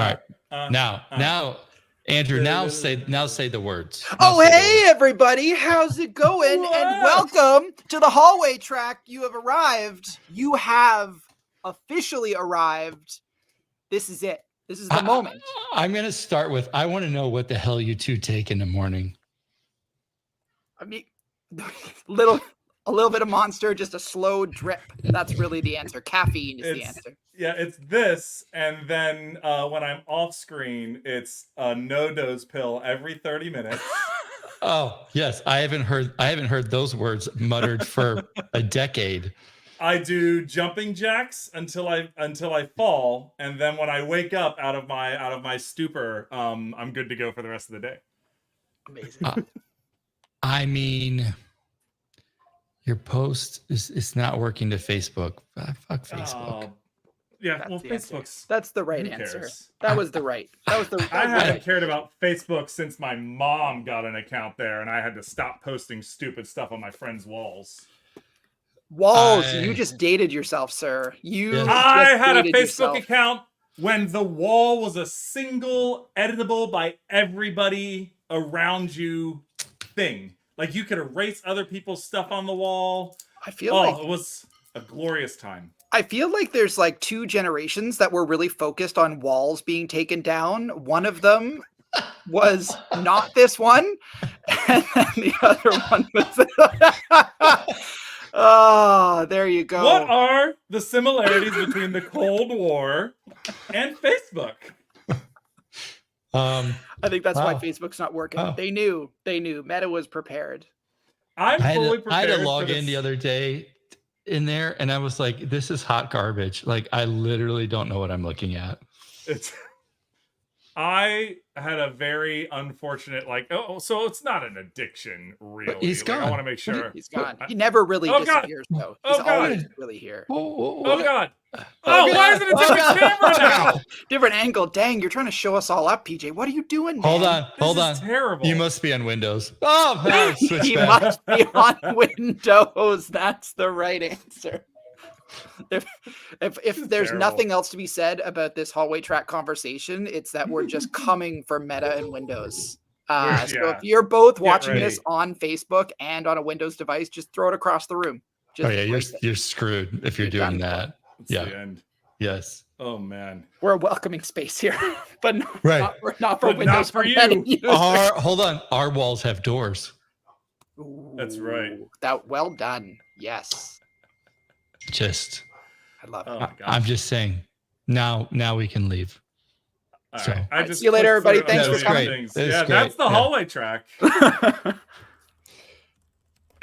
right. Now, Andrew. Now say the words. Hey everybody, how's it going? What? And welcome to the hallway track. You have arrived. You have officially arrived. This is it. This is the moment. I'm gonna start with. I want to know what the hell you two take in the morning. I mean, a little bit of Monster, just a slow drip. That's really the answer. Caffeine is the answer. Yeah, it's this, and then when I'm off screen, it's a no-dose pill every 30 minutes. Oh yes, I haven't heard those words muttered for a decade. I do jumping jacks until I fall, and then when I wake up out of my stupor, I'm good to go for the rest of the day. Amazing. I mean, your post is not working to Facebook. Fuck Facebook. Yeah, Facebook's. That's the right answer. That was the right. I haven't cared about Facebook since my mom got an account there, and I had to stop posting stupid stuff on my friends' walls. You just dated yourself, sir. I had a Facebook account when the wall was a single editable by everybody around you thing. Like you could erase other people's stuff on the wall. I feel like it was a glorious time. I feel like there's like two generations that were really focused on walls being taken down. One of them was not this one, and then the other one was. Oh, there you go. What are the similarities between the Cold War and Facebook? I think that's why Facebook's not working. Oh. They knew. Meta was prepared. I'm fully prepared. I had to log in the other day in there, and I was like, "This is hot garbage." Like, I literally don't know what I'm looking at. I had a very unfortunate, so it's not an addiction, really. But he's gone. I want to make sure. He's gone. He never really disappears, though. He's always really here. God. Why is it a different camera now? Different angle. Dang, you're trying to show us all up, PJ. What are you doing, man? Hold on. This is terrible. You must be on Windows. Oh, switch he back. must be on Windows. That's the right answer. If there's terrible. Nothing else to be said about this hallway track conversation, it's that we're just coming for Meta and Windows. So if you're both watching this on Facebook and on a Windows device, just throw it across the room. You're screwed if you're doing that. It's the end. Yes. Oh man. We're a welcoming space here, but not for but Windows. Not for you. Hold on. Our walls have doors. Ooh, that's right. Well done. Yes. I love it. I'm just saying. Now we can leave. All right. I just see you later, everybody. Thanks for coming. That's the hallway track.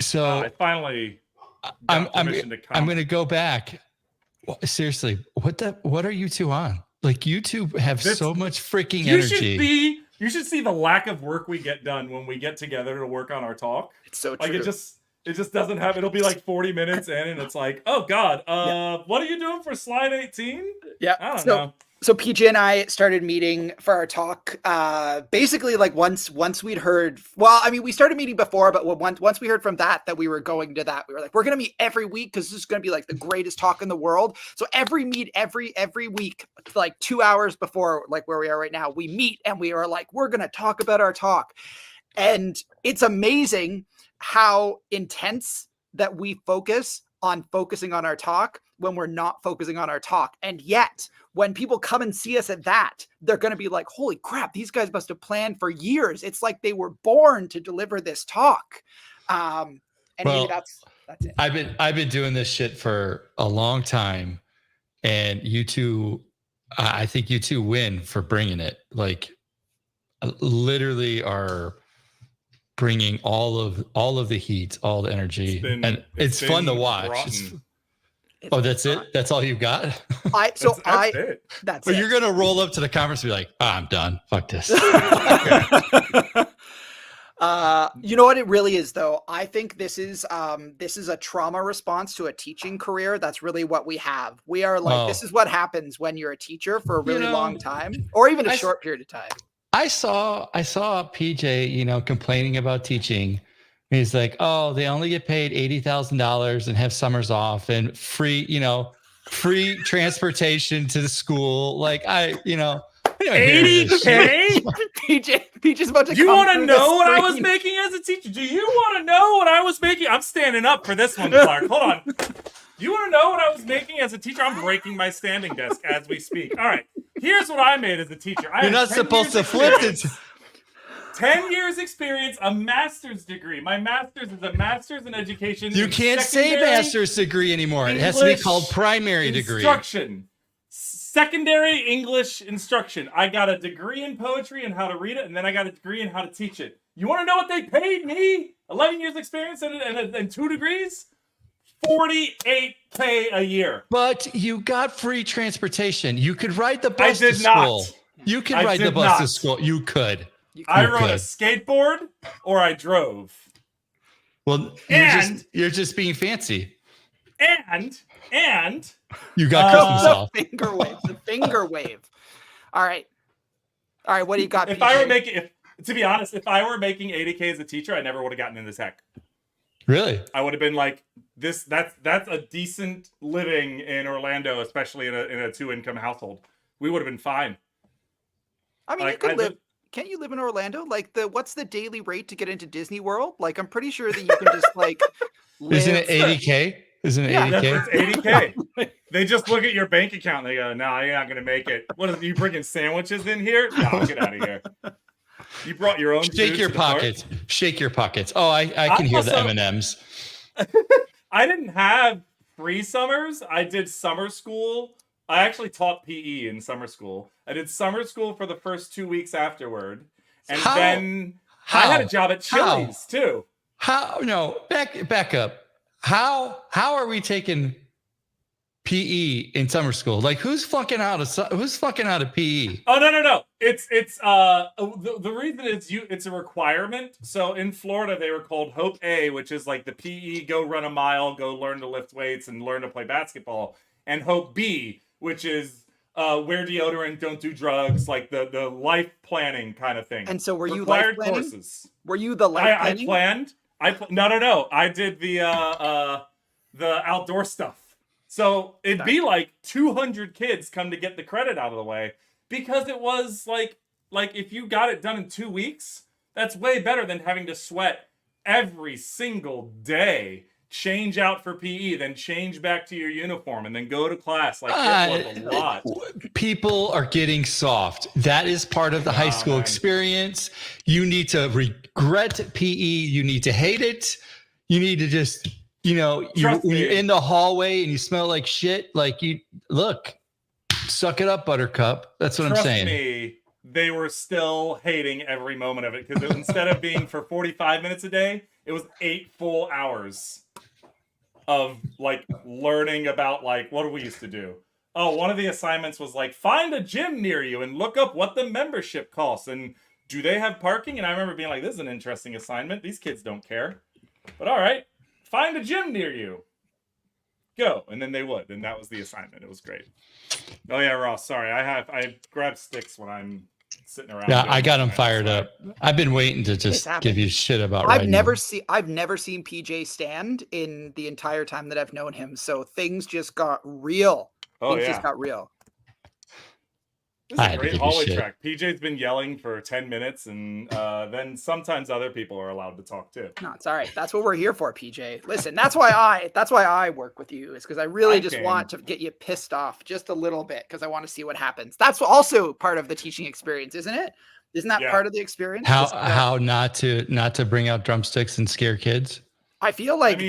So I finally. I'm going to go back. Seriously, what are you two on? Like, you two have so much freaking energy. You should see the lack of work we get done when we get together to work on our talk. It's so true. It just doesn't have. It'll be like 40 minutes in, and it's like, oh god, what are you doing for slide 18? Yeah, I don't know. So PJ and I started meeting for our talk. Basically, like once we'd heard. Well, I mean, we started meeting before, but once we heard from that we were going to that, we were like, we're gonna meet every week because this is gonna be like the greatest talk in the world. So every week, like 2 hours before like where we are right now, we meet and we are like, we're gonna talk about our talk, and it's amazing how intense that we focusing on our talk when we're not focusing on our talk. And yet when people come and see us at that, they're going to be like, holy crap, these guys must have planned for years. It's like they were born to deliver this talk. Maybe that's it. I've been doing this shit for a long time, and you two, I think you two win for bringing it. Like, literally are bringing all of the heat, all the energy, and it's fun to watch. That's it. That's all you got. That's it. But you're gonna roll up to the conference and be like, I'm done. Fuck this. You know what it really is, though? I think this is a trauma response to a teaching career. That's really what we have. We are like, this is what happens when you're a teacher for a really long time, or even a short period of time. I saw PJ, complaining about teaching. He's like, oh, they only get paid $80,000 and have summers off and free transportation to the school. Like, don't hear this shit. 80K? PJ's about to. You want to know what I was making as a teacher? Do you want to know what I was making? I'm standing up for this one, Clark. Hold on. You want to know what I was making as a teacher? I'm breaking my standing desk as we speak. All right. Here's what I made as a teacher. You're not supposed to flip it. 10 years experience, a master's degree. My master's is a master's in education. You can't say master's degree anymore. It has to be called primary degree. Instruction. Secondary English instruction. I got a degree in poetry and how to read it, and then I got a degree in how to teach it. You want to know what they paid me? 11 years experience and 2 degrees? $48K a year. But you got free transportation. You could ride the bus to school. You could ride the bus to school. You could. I rode a skateboard or I drove. Well, you're just being fancy. And you got Christmas off. The finger wave. All right. What do you got? If I were making, to be honest, if I were making 80K as a teacher, I never would have gotten into tech. Really? I would have been like this. That's a decent living in Orlando, especially in a 2-income household. We would have been fine. I mean, you could live. Can't you live in Orlando? Like what's the daily rate to get into Disney World? Like, I'm pretty sure that you can just like. Isn't it 80K? Isn't it 80K? It's 80K. They just look at your bank account and they go, "No, you're not gonna make it. What is it? You bringing sandwiches in here? No, get out of here." You brought your own. Shake your pockets. Shake your pockets. Oh, I can hear the M&Ms. I didn't have free summers. I did summer school. I actually taught PE in summer school. I did summer school for the first 2 weeks afterward. And then I had a job at Chili's too. No, back up. How are we taking PE in summer school? Like, who's flunking out of PE? Oh, no. It's the reason it's a requirement. So in Florida they were called Hope A, which is like the PE, go run a mile, go learn to lift weights and learn to play basketball, and Hope B, which is wear deodorant, don't do drugs, like the life planning kind of thing. And so were you required life planning? Courses? Were you the life planning? I planned. No. I did the outdoor stuff. So it'd be like 200 kids come to get the credit out of the way, because it was like if you got it done in 2 weeks, that's way better than having to sweat every single day, change out for PE, then change back to your uniform, and then go to class. Like, it was a lot. People are getting soft. That is part of the high school experience. You need to regret PE. You need to hate it. You need to just, when you're in the hallway and you smell like shit, like suck it up, Buttercup. That's what I'm saying. Trust me, they were still hating every moment of it, because instead of being for 45 minutes a day, it was 8 full hours of like learning about like what do we used to do. Oh, one of the assignments was like, find a gym near you and look up what the membership costs and do they have parking. And I remember being like, this is an interesting assignment. These kids don't care, but all right, find a gym near you, go. And then they would, and that was the assignment. It was great. Oh yeah, Ross, sorry, I grab sticks when I'm sitting around. Yeah, I got them fired up. I've been waiting to just give you shit about. I've never seen PJ stand in the entire time that I've known him. So things just got real. Just got real. This is a great hallway track. PJ's been yelling for 10 minutes, and then sometimes other people are allowed to talk too. No, it's all right. That's what we're here for, PJ. Listen, that's why I work with you, is because I really want to get you pissed off just a little bit, because I want to see what happens. That's also part of the teaching experience, isn't it? Isn't that part of the experience? How not to bring out drumsticks and scare kids? I feel like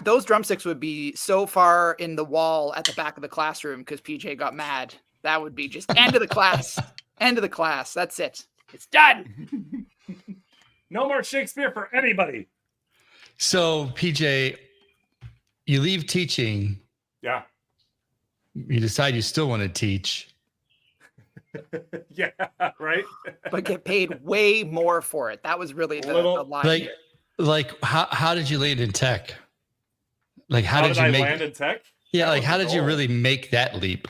those drumsticks would be so far in the wall at the back of the classroom because PJ got mad. That would be just end of the class. End of the class. That's it. It's done. No more Shakespeare for anybody. So, PJ, you leave teaching. Yeah. You decide you still want to teach. Yeah, right? But get paid way more for it. That was really the line. Like how did you land in tech? Like how did you land in tech? Yeah, like how did you really make that leap?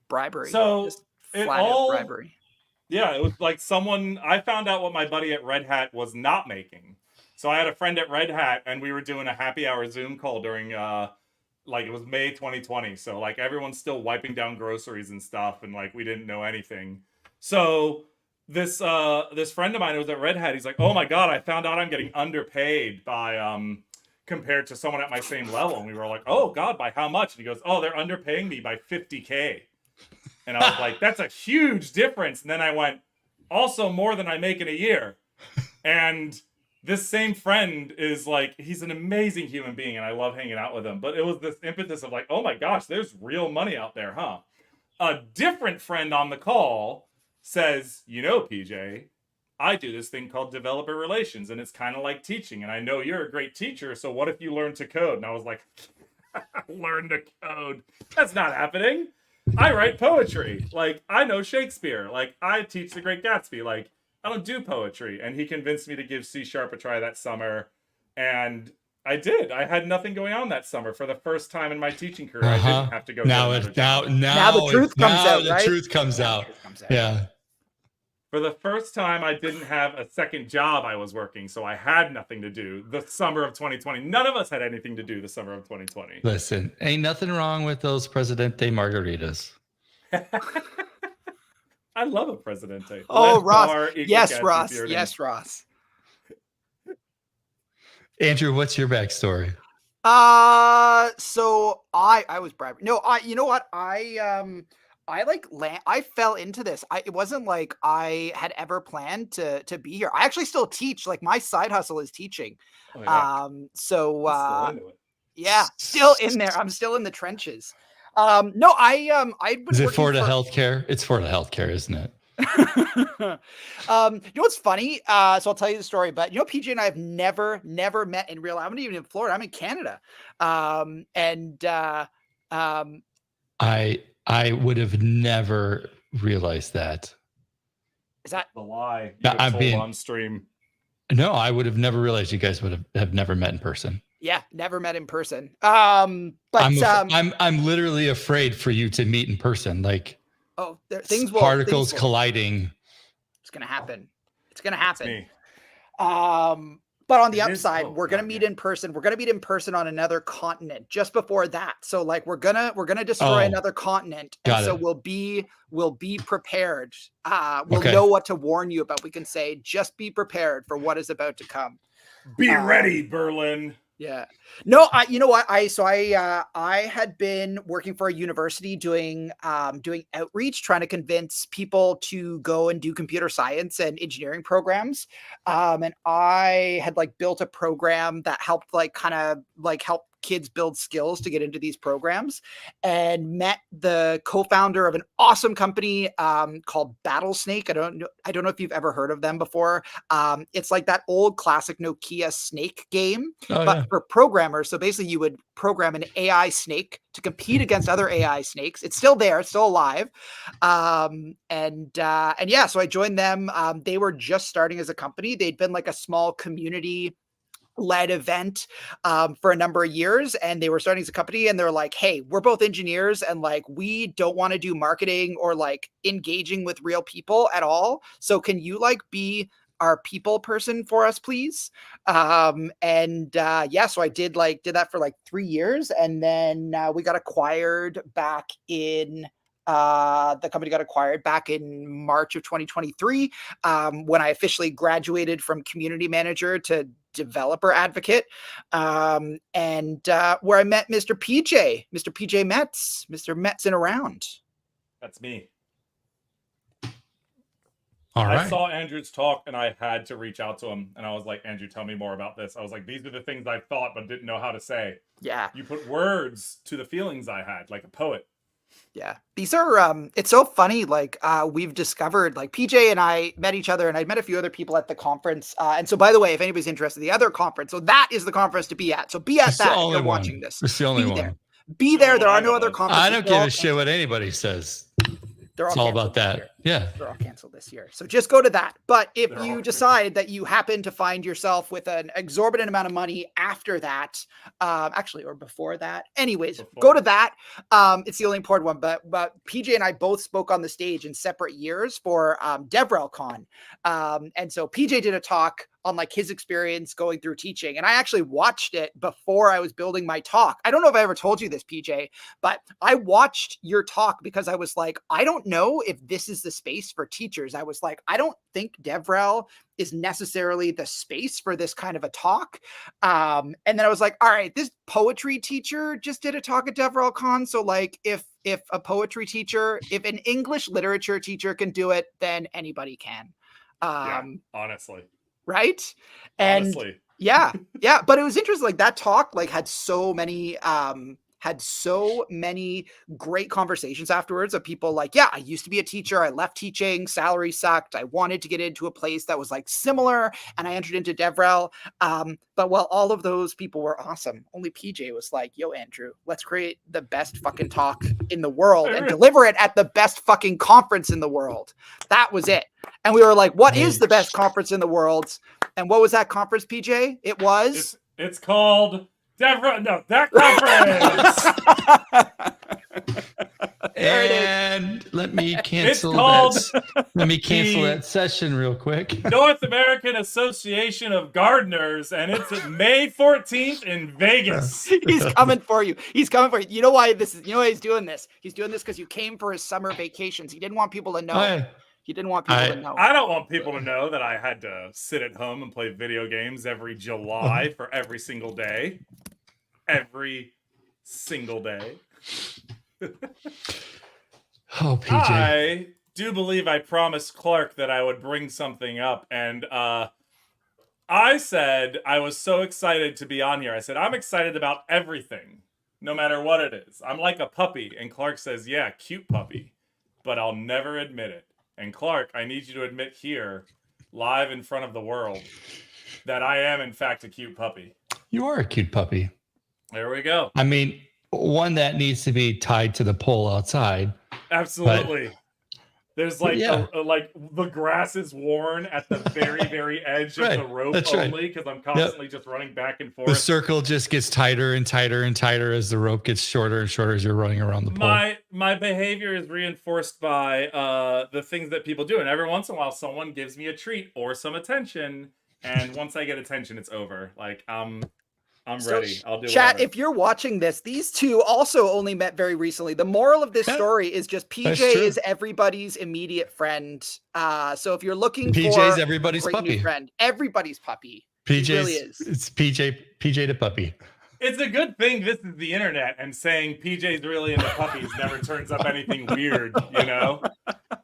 Bribery. So just bribery. Yeah, it was like I found out what my buddy at Red Hat was not making. So I had a friend at Red Hat, and we were doing a happy hour Zoom call during like it was May 2020, so like everyone's still wiping down groceries and stuff, and like we didn't know anything. So this friend of mine who was at Red Hat, he's like, oh my god, I found out I'm getting underpaid by compared to someone at my same level. And we were like, oh god, by how much? And he goes, oh, they're underpaying me by 50K. And I was like, that's a huge difference. And then I went, also more than I make in a year. And this same friend is like, he's an amazing human being and I love hanging out with him. But it was this impetus of like, oh my gosh, there's real money out there, huh? A different friend on the call says, you know, PJ, I do this thing called developer relations and it's kind of like teaching. And I know you're a great teacher. So what if you learn to code? And I was like, learn to code? That's not happening. I write poetry. Like, I know Shakespeare. Like, I teach The Great Gatsby. Like, I don't do poetry. And he convinced me to give C# a try that summer. And I did. I had nothing going on that summer. For the first time in my teaching career, I didn't have to go. Now the truth comes out, right? The truth comes out. Yeah. For the first time, I didn't have a second job I was working, so I had nothing to do the summer of 2020. None of us had anything to do the summer of 2020. Listen, ain't nothing wrong with those Presidente margaritas. I love a Presidente. Oh, Ross. Yes, Ross. Yes, Ross. Andrew, what's your backstory? So I was bribed. No, you know what? I fell into this. It wasn't like I had ever planned to be here. I actually still teach. Like my side hustle is teaching. Oh, yeah. Yeah, still in there. I'm still in the trenches. No, I'd been Is it for the healthcare? It's for the healthcare, isn't it? You know what's funny? So I'll tell you the story, but you know, PJ and I have never met in real life. I'm not even in Florida. I'm in Canada. I would have never realized that. Is that the lie? I'm being on stream. No, I would have never realized you guys would have never met in person. Yeah, never met in person. I'm literally afraid for you to meet in person. Like, particles colliding. It's gonna happen. It's gonna happen. But on the upside, we're gonna meet in person. We're gonna meet in person on another continent just before that. So like we're gonna destroy another continent, and so we'll be prepared. We'll know what to warn you about. We can say, just be prepared for what is about to come. Be ready, Berlin. Yeah. No, you know what? I had been working for a university doing outreach, trying to convince people to go and do computer science and engineering programs. And I had like built a program that helped help kids build skills to get into these programs, and met the co-founder of an awesome company called Battlesnake. I don't know if you've ever heard of them before. It's like that old classic Nokia snake game, for programmers. So basically you would program an AI snake to compete against other AI snakes. It's still there, it's still alive. So I joined them. They were just starting as a company. They'd been like a small community led event for a number of years, and they were starting as a company, and they're like, hey, we're both engineers, and like we don't want to do marketing or like engaging with real people at all, so can you like be our people person for us, please? So I did that for like 3 years, and then we got acquired back in the company got acquired back in March of 2023, when I officially graduated from community manager to developer advocate, where I met Mr. PJ Metz, Mr. Metz and around. That's me. All right. I saw Andrew's talk and I had to reach out to him, and I was like, Andrew, tell me more about this. I was like, these are the things I thought but didn't know how to say. Yeah. You put words to the feelings I had, like a poet. Yeah, these are it's so funny. Like we've discovered, like PJ and I met each other, and I met a few other people at the conference. And so, by the way, if anybody's interested in the other conference, so that is the conference to be at. So be at that if you're watching this. It's the only one. Be there. There are no other conferences. I don't give a shit what anybody says. It's all about that. Yeah. They're all canceled this year. So just go to that. But if you decide that you happen to find yourself with an exorbitant amount of money after that, or before that, anyways, go to that. It's the only important one. But PJ and I both spoke on the stage in separate years for DevRelCon. And so PJ did a talk like his experience going through teaching. And I actually watched it before I was building my talk. I don't know if I ever told you this, PJ, but I watched your talk because I was like, I don't know if this is the space for teachers. I was like, I don't think DevRel is necessarily the space for this kind of a talk. And then I was like, all right, this poetry teacher just did a talk at DevRelCon. So like if a poetry teacher, if an English literature teacher can do it, then anybody can. Honestly. Right. And honestly. Yeah. But it was interesting. Like that talk like had so many great conversations afterwards of people like, yeah, I used to be a teacher. I left teaching. Salary sucked. I wanted to get into a place that was like similar. And I entered into DevRel. But while all of those people were awesome, only PJ was like, yo, Andrew, let's create the best fucking talk in the world and deliver it at the best fucking conference in the world. That was it. And we were like, what is the best conference in the world? And what was that conference, PJ? It was... It's called... that conference. And let me cancel that session real quick. North American Association of Gardeners, and it's May 14th in Vegas. He's coming for you. He's coming for you. You know why he's doing this? He's doing this because you came for his summer vacations. He didn't want people to know. He didn't want people to know. I don't want people to know that I had to sit at home and play video games every July for every single day. Every single day. Oh, PJ. I do believe I promised Clark that I would bring something up, and I said I was so excited to be on here. I said, I'm excited about everything, no matter what it is. I'm like a puppy, and Clark says, yeah, cute puppy, but I'll never admit it. And Clark, I need you to admit here, live in front of the world, that I am, in fact, a cute puppy. You are a cute puppy. There we go. I mean, one that needs to be tied to the pole outside. Absolutely. There's like the grass is worn at the very, very edge of the rope only because I'm constantly just running back and forth. The circle just gets tighter and tighter and tighter as the rope gets shorter and shorter as you're running around the pole. My behavior is reinforced by the things that people do. And every once in a while, someone gives me a treat or some attention. And once I get attention, it's over. Like, I'm ready. I'll do Chat, whatever. if you're watching this, these two also only met very recently. The moral of this story is just PJ is everybody's immediate friend. So if you're looking for PJ's everybody's a great puppy. New friend, everybody's puppy. PJ's really is. It's PJ the puppy. It's a good thing this is the internet, and saying PJ's really into puppies never turns up anything weird, you know?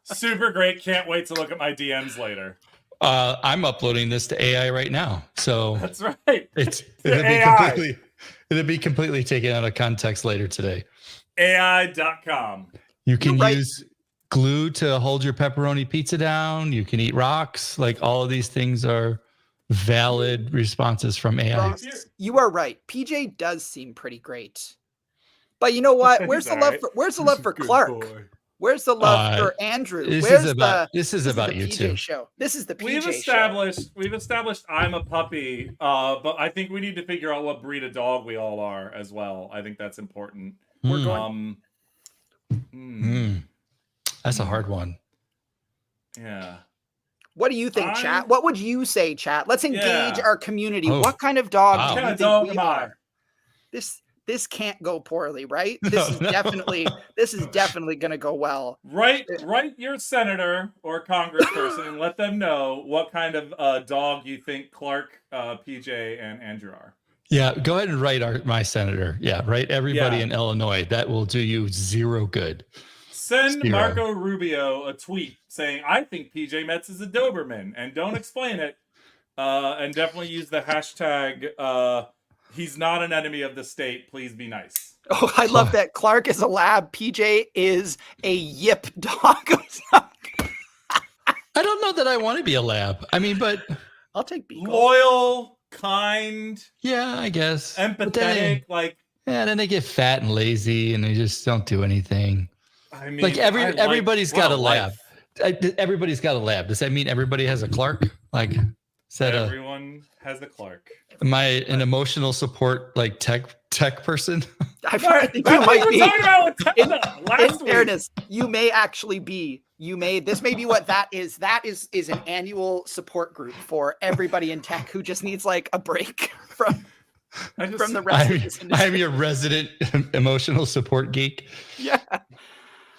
Super great. Can't wait to look at my DMs later. I'm uploading this to AI right now, so that's right. It'll be completely taken out of context later today. AI.com. You can use glue to hold your pepperoni pizza down. You can eat rocks. Like all of these things are valid responses from AI. You are right. PJ does seem pretty great, but you know what? Where's the love? Where's the love for Clark? Boy. Where's the love for Andrew? This is about you two. Show. This is the PJ We've established I'm a puppy, but I think we need to figure out what breed of dog we all are as well. I think that's important. We're going. That's a hard one. Yeah. What do you think, chat? What would you say, chat? Let's engage our community. What kind of dog do you think we are? This can't go poorly, right? This is definitely going to go well. Write your senator or congressperson and let them know what kind of dog you think Clark, PJ, and Andrew are. Yeah, go ahead and write my senator. Yeah, write everybody in Illinois. That will do you zero good. Send Marco Rubio a tweet saying, I think PJ Metz is a Doberman, and don't explain it. And definitely use the hashtag he's not an enemy of the state. Please be nice. Oh, I love that. Clark is a lab. PJ is a yip dog. I don't know that I want to be a lab. I mean, but I'll take Beagle. Loyal, kind. Yeah, I guess. Empathetic. Then they get fat and lazy and they just don't do anything. I mean, like everybody's got a lab. Everybody's got a lab. Does that mean everybody has a Clark? Like, everyone has a Clark. Am I an emotional support like tech person? I think you might be. In fairness, you may actually be This may be what that is. That is an annual support group for everybody in tech who just needs like a break from the rest of this industry. I'm your resident emotional support geek. Yeah.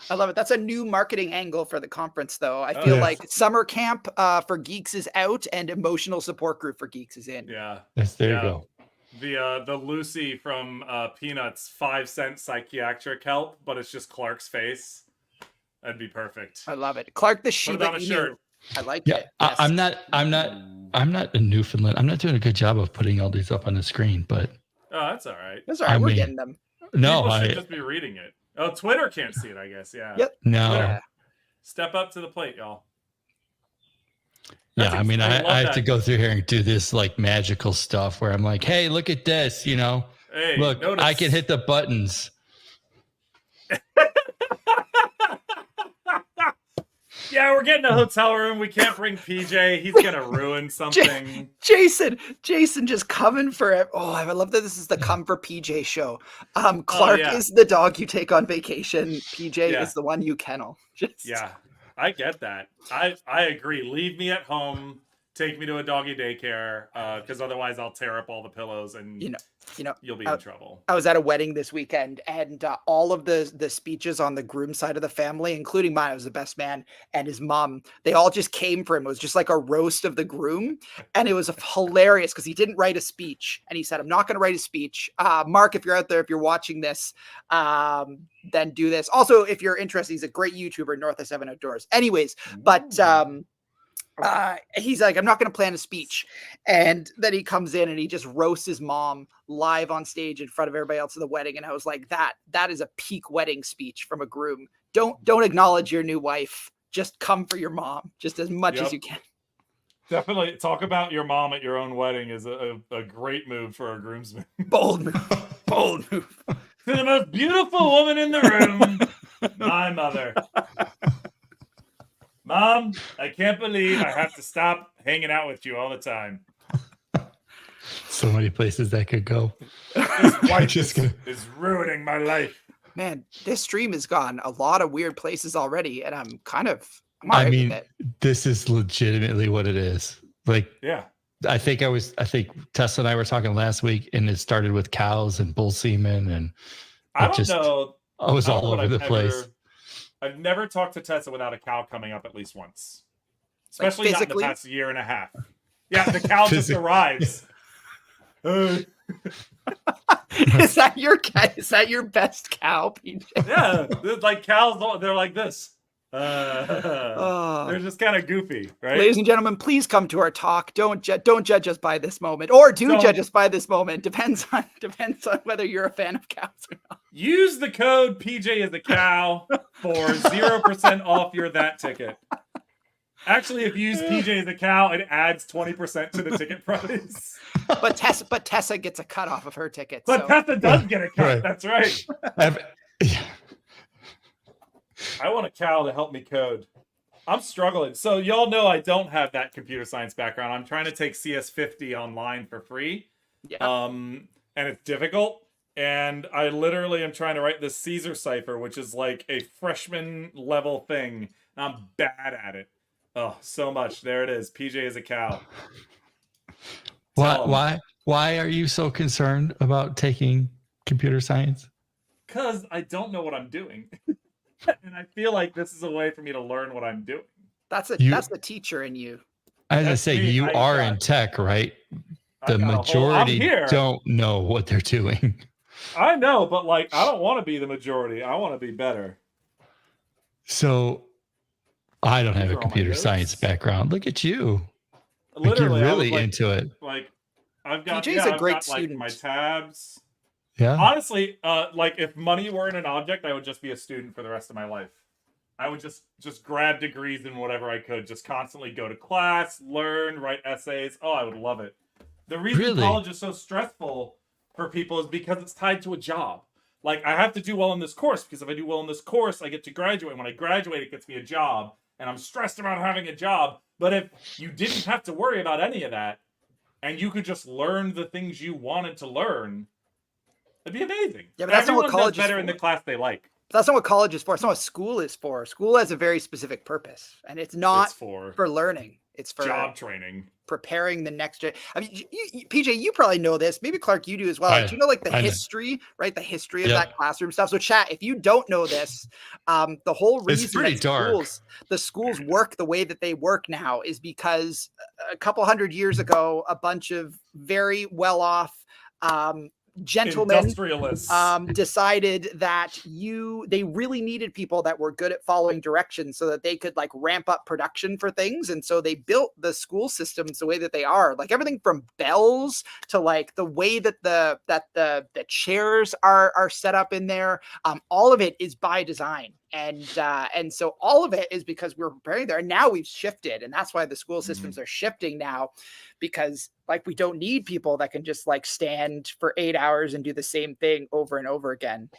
I love it. That's a new marketing angle for the conference, though. I feel like summer camp for geeks is out and emotional support group for geeks is in. Yeah. Yes, there you go. The Lucy from Peanuts 5-cent psychiatric help, but it's just Clark's face. That'd be perfect. I love it. Clark the Shiba Put it on a shirt. I like Yeah, it. Yes. I'm not in Newfoundland. I'm not doing a good job of putting all these up on the screen, but that's all right. That's all right. We're getting them. No, people should just be reading it. Oh, Twitter can't see it, I guess. Yeah. Yep. No. Twitter. Step up to the plate, y'all. Yeah, I mean, I have to go through here and do this like magical stuff where I'm like, hey, look at this, you know. Hey, look, notice. I can hit the buttons. Yeah, we're getting a hotel room. We can't bring PJ. He's gonna ruin something. Jason just coming for it. Oh, I love that this is the Come for PJ show. Clark is the dog you take on vacation. PJ is the one you kennel. Yeah, I get that. I agree. Leave me at home. Take me to a doggy daycare, because otherwise I'll tear up all the pillows and you'll be in trouble. I was at a wedding this weekend, and all of the speeches on the groom side of the family, including mine, I was the best man, and his mom, they all just came for him. It was just like a roast of the groom, and it was hilarious because he didn't write a speech, and he said, "I'm not going to write a speech." Mark, if you're out there, if you're watching this, then do this. Also, if you're interested, he's a great YouTuber, North of 7 Outdoors. Anyways, but he's like, I'm not going to plan a speech. And then he comes in and he just roasts his mom live on stage in front of everybody else at the wedding. And I was like, that is a peak wedding speech from a groom. Don't acknowledge your new wife. Just come for your mom just as much as you can. Definitely talk about your mom at your own wedding is a great move for a groomsman. Bold move. Bold move. To the most beautiful woman in the room, my mother. Mom, I can't believe I have to stop hanging out with you all the time. So many places that could go. This wife is ruining my life. Man, this stream has gone a lot of weird places already, and I'm I mean, this is legitimately what it is. Like, yeah. I think Tessa and I were talking last week, and it started with cows and bull semen, and I don't know. I was all over the place. I've never talked to Tessa without a cow coming up at least once. Especially not in the past year and a half. Yeah, the cow just arrives. Is that your best cow, PJ? Yeah, like cows, they're like this. They're just kind of goofy, right? Ladies and gentlemen, please come to our talk. Don't judge us by this moment, or judge us by this moment. Depends on whether you're a fan of cows or not. Use the code PJ is a cow for 0% off your that ticket. Actually, if you use PJ as a cow, it adds 20% to the ticket price. But Tessa gets a cut off of her ticket. But Tessa does get a cut. Right. That's right. I want a cow to help me code. I'm struggling. So y'all know I don't have that computer science background. I'm trying to take CS50 online for free. Yeah. And it's difficult. And I literally am trying to write this Caesar cipher, which is like a freshman level thing. And I'm bad at it. Oh, so much. There it is. PJ is a cow. Why are you so concerned about taking computer science? Because I don't know what I'm doing. And I feel like this is a way for me to learn what I'm doing. That's the teacher in you. As I say, you are in tech, right? The majority don't know what they're doing. I know, but like, I don't want to be the majority. I want to be better. So I don't have a computer science background. Look at you. Literally, you're really into it. Like, I've got, PJ's a great student. Like, my tabs. Yeah. Honestly, like if money weren't an object, I would just be a student for the rest of my life. I would just grab degrees in whatever I could, just constantly go to class, learn, write essays. Oh, I would love it. The reason college is so stressful for people is because it's tied to a job. Like, I have to do well in this course, because if I do well in this course, I get to graduate. When I graduate, it gets me a job, and I'm stressed about having a job. But if you didn't have to worry about any of that, and you could just learn the things you wanted to learn, it'd be amazing. Yeah, but that's not what college is better for. in the class they like. That's not what college is for. It's not what school is for. School has a very specific purpose, and it's not for learning. It's for job training, preparing the next gen. I mean, PJ, you probably know this. Maybe Clark, you do as well. Do you know like the history, right? The history of that classroom stuff. So, chat, if you don't know this, the whole reason that the schools work the way that they work now is because a couple hundred years ago, a bunch of very well-off gentlemen industrialists decided that they really needed people that were good at following directions so that they could like ramp up production for things. And so they built the school systems the way that they are, like everything from bells to like the way that the chairs are set up in there. All of it is by design. And so all of it is because we're preparing there. And now we've shifted. And that's why the school systems are shifting now, because like we don't need people that can just like stand for 8 hours and do the same thing over and over again.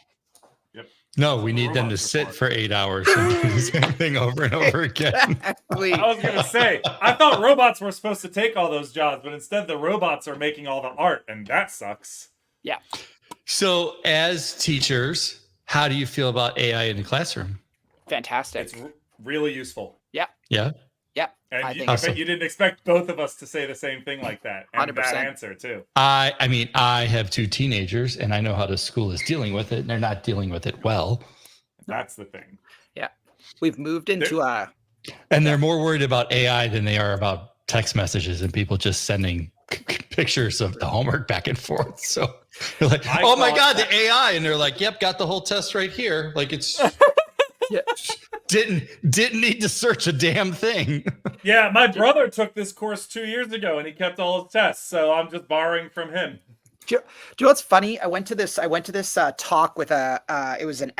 Yep. No, we need them to sit for 8 hours and do the same thing over and over again. Exactly. I was going to say, I thought robots were supposed to take all those jobs, but instead the robots are making all the art, and that sucks. Yeah. So as teachers, how do you feel about AI in the classroom? Fantastic. It's really useful. Yeah. Yeah. Yeah. And I bet you didn't expect both of us to say the same thing like that. And 100%. that answer too. I mean, I have 2 teenagers and I know how the school is dealing with it, and they're not dealing with it well. That's the thing. Yeah. We've moved into and they're more worried about AI than they are about text messages and people just sending pictures of the homework back and forth. So they're like, oh my God, the AI. And they're like, yep, got the whole test right here. Like it's didn't need to search a damn thing. Yeah, my brother took this course 2 years ago and he kept all his tests. So I'm just borrowing from him. Do you know what's funny? I went to this talk with he's an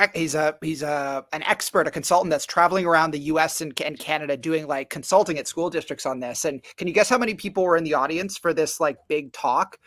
expert, a consultant that's traveling around the US and Canada doing like consulting at school districts on this. And can you guess how many people were in the audience for this like big talk?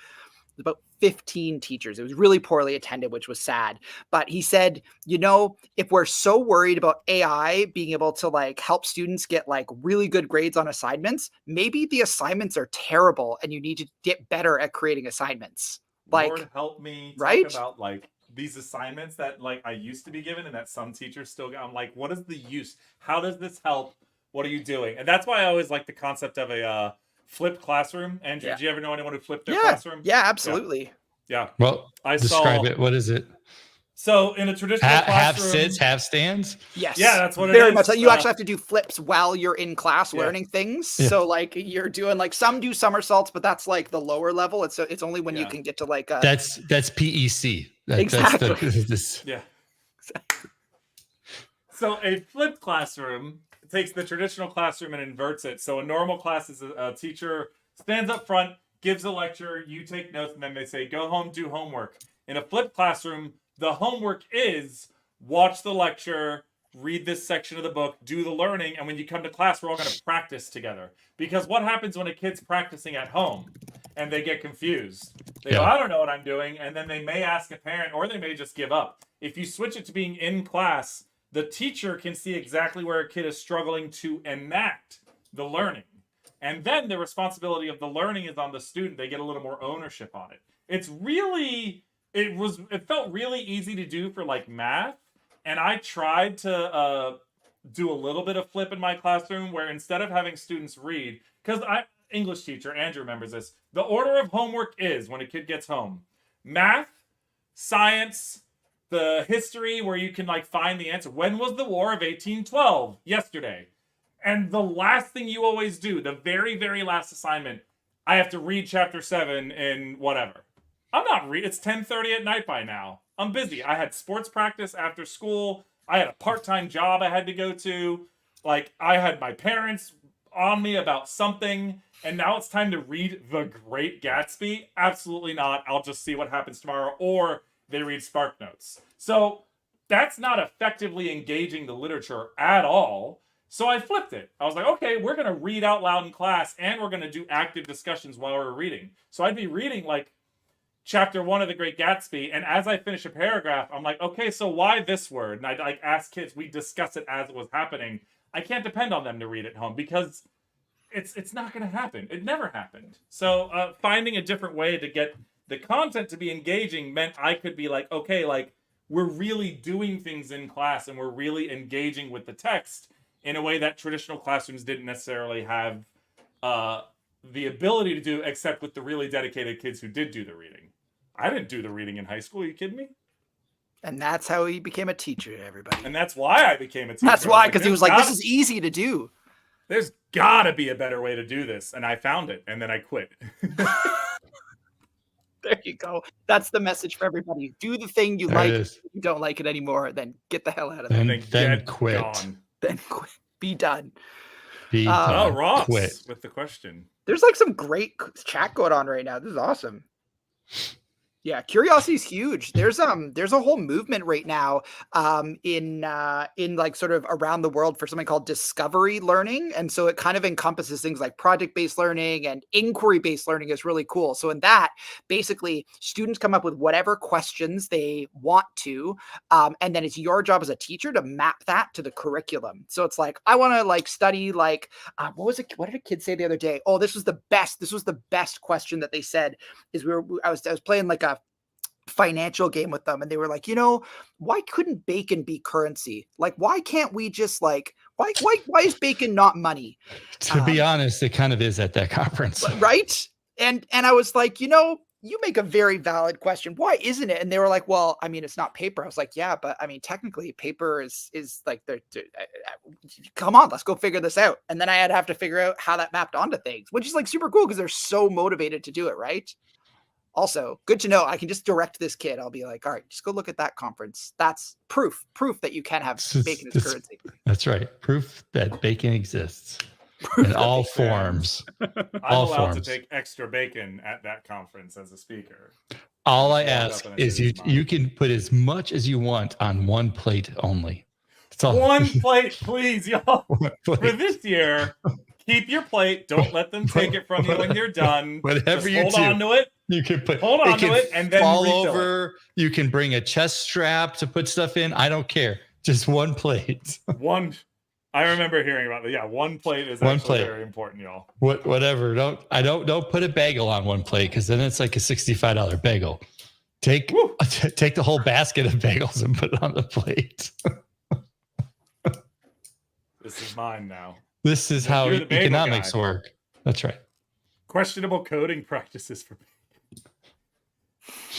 About 15 teachers. It was really poorly attended, which was sad. But he said, if we're so worried about AI being able to like help students get like really good grades on assignments, maybe the assignments are terrible and you need to get better at creating assignments. Like, Lord help me talk about like these assignments that like I used to be given and that some teachers still get. I'm like, what is the use? How does this help? What are you doing? And that's why I always like the concept of a flipped classroom. Andrew, do you ever know anyone who flipped their classroom? Yeah, absolutely. Yeah. Well, describe it. What is it? So in a traditional classroom, half sits, half stands. Yes. Yeah, that's what it very is. much. Like you actually have to do flips while you're in class learning things. Yeah. So like you're doing like some do somersaults, but that's like the lower level. It's only when you can get to like that's PEC. Exactly. Yeah. So a flipped classroom takes the traditional classroom and inverts it. So a normal class is a teacher stands up front, gives a lecture, you take notes, and then they say, go home, do homework. In a flipped classroom, the homework is watch the lecture, read this section of the book, do the learning, and when you come to class, we're all going to practice together. Because what happens when a kid's practicing at home and they get confused? They go, I don't know what I'm doing, and then they may ask a parent, or they may just give up. If you switch it to being in class, the teacher can see exactly where a kid is struggling to enact the learning. And then the responsibility of the learning is on the student. They get a little more ownership on it. It felt really easy to do for like math. And I tried to do a little bit of flip in my classroom where instead of having students read, because English teacher, Andrew remembers this, the order of homework is when a kid gets home, math, science, the history where you can like find the answer. When was the War of 1812? Yesterday. And the last thing you always do, the very, very last assignment, I have to read chapter 7 in whatever. I'm not it's 10:30 at night by now. I'm busy. I had sports practice after school. I had a part-time job I had to go to. Like, I had my parents on me about something. And now it's time to read The Great Gatsby? Absolutely not. I'll just see what happens tomorrow. Or they read Spark Notes. So that's not effectively engaging the literature at all. So I flipped it. I was like, okay, we're going to read out loud in class and we're going to do active discussions while we're reading. So I'd be reading like chapter 1 of The Great Gatsby. And as I finish a paragraph, I'm like, okay, so why this word? And I'd like ask kids, we discuss it as it was happening. I can't depend on them to read at home because it's not going to happen. It never happened. So finding a different way to get the content to be engaging meant I could be like, okay, like we're really doing things in class and we're really engaging with the text in a way that traditional classrooms didn't necessarily have the ability to do, except with the really dedicated kids who did do the reading. I didn't do the reading in high school. Are you kidding me? And that's how he became a teacher, everybody. And that's why I became a teacher. That's why, because he was like, this is easy to do. There's gotta be a better way to do this. And I found it, and then I quit. There you go. That's the message for everybody. Do the thing you like. If you don't like it anymore, then get the hell out of there. Then quit. Gone. Then quit. Be done. Be done. Oh, Ross quit. With the question. There's like some great chat going on right now. This is awesome. Yeah, curiosity is huge. There's a whole movement right now in like sort of around the world for something called discovery learning, and so it kind of encompasses things like project-based learning, and inquiry-based learning is really cool. So in that, basically, students come up with whatever questions they want to, and then it's your job as a teacher to map that to the curriculum. So it's like, I want to like study like what did a kid say the other day? Oh, this was the best question that they said is I was playing like a financial game with them, and they were like, why couldn't bacon be currency? Like, why can't we just like, why is bacon not money? To be honest, it kind of is at that conference, right? And I was like, you make a very valid question. Why isn't it? And they were like, well, I mean, it's not paper. I was like, yeah, but I mean, technically paper is like, come on, let's go figure this out. And then I had to have to figure out how that mapped onto things, which is like super cool because they're so motivated to do it, right? Also, good to know. I can just direct this kid. I'll be like, all right, just go look at that conference. That's proof that you can have bacon as currency. That's right. Proof that bacon exists in all forms. I'm allowed to take extra bacon at that conference as a speaker. All I ask is you can put as much as you want on one plate only. One plate, please, y'all. For this year, keep your plate. Don't let them take it from you when you're done. Whatever you hold on to it. You can hold on to it and then fall over. You can bring a chest strap to put stuff in. I don't care. Just one plate. I remember hearing about that. Yeah, one plate is actually very important, y'all. Whatever. Don't put a bagel on one plate because then it's like a $65 bagel. Take the whole basket of bagels and put it on the plate. This is mine now. This is how economics work. That's right. Questionable coding practices for me.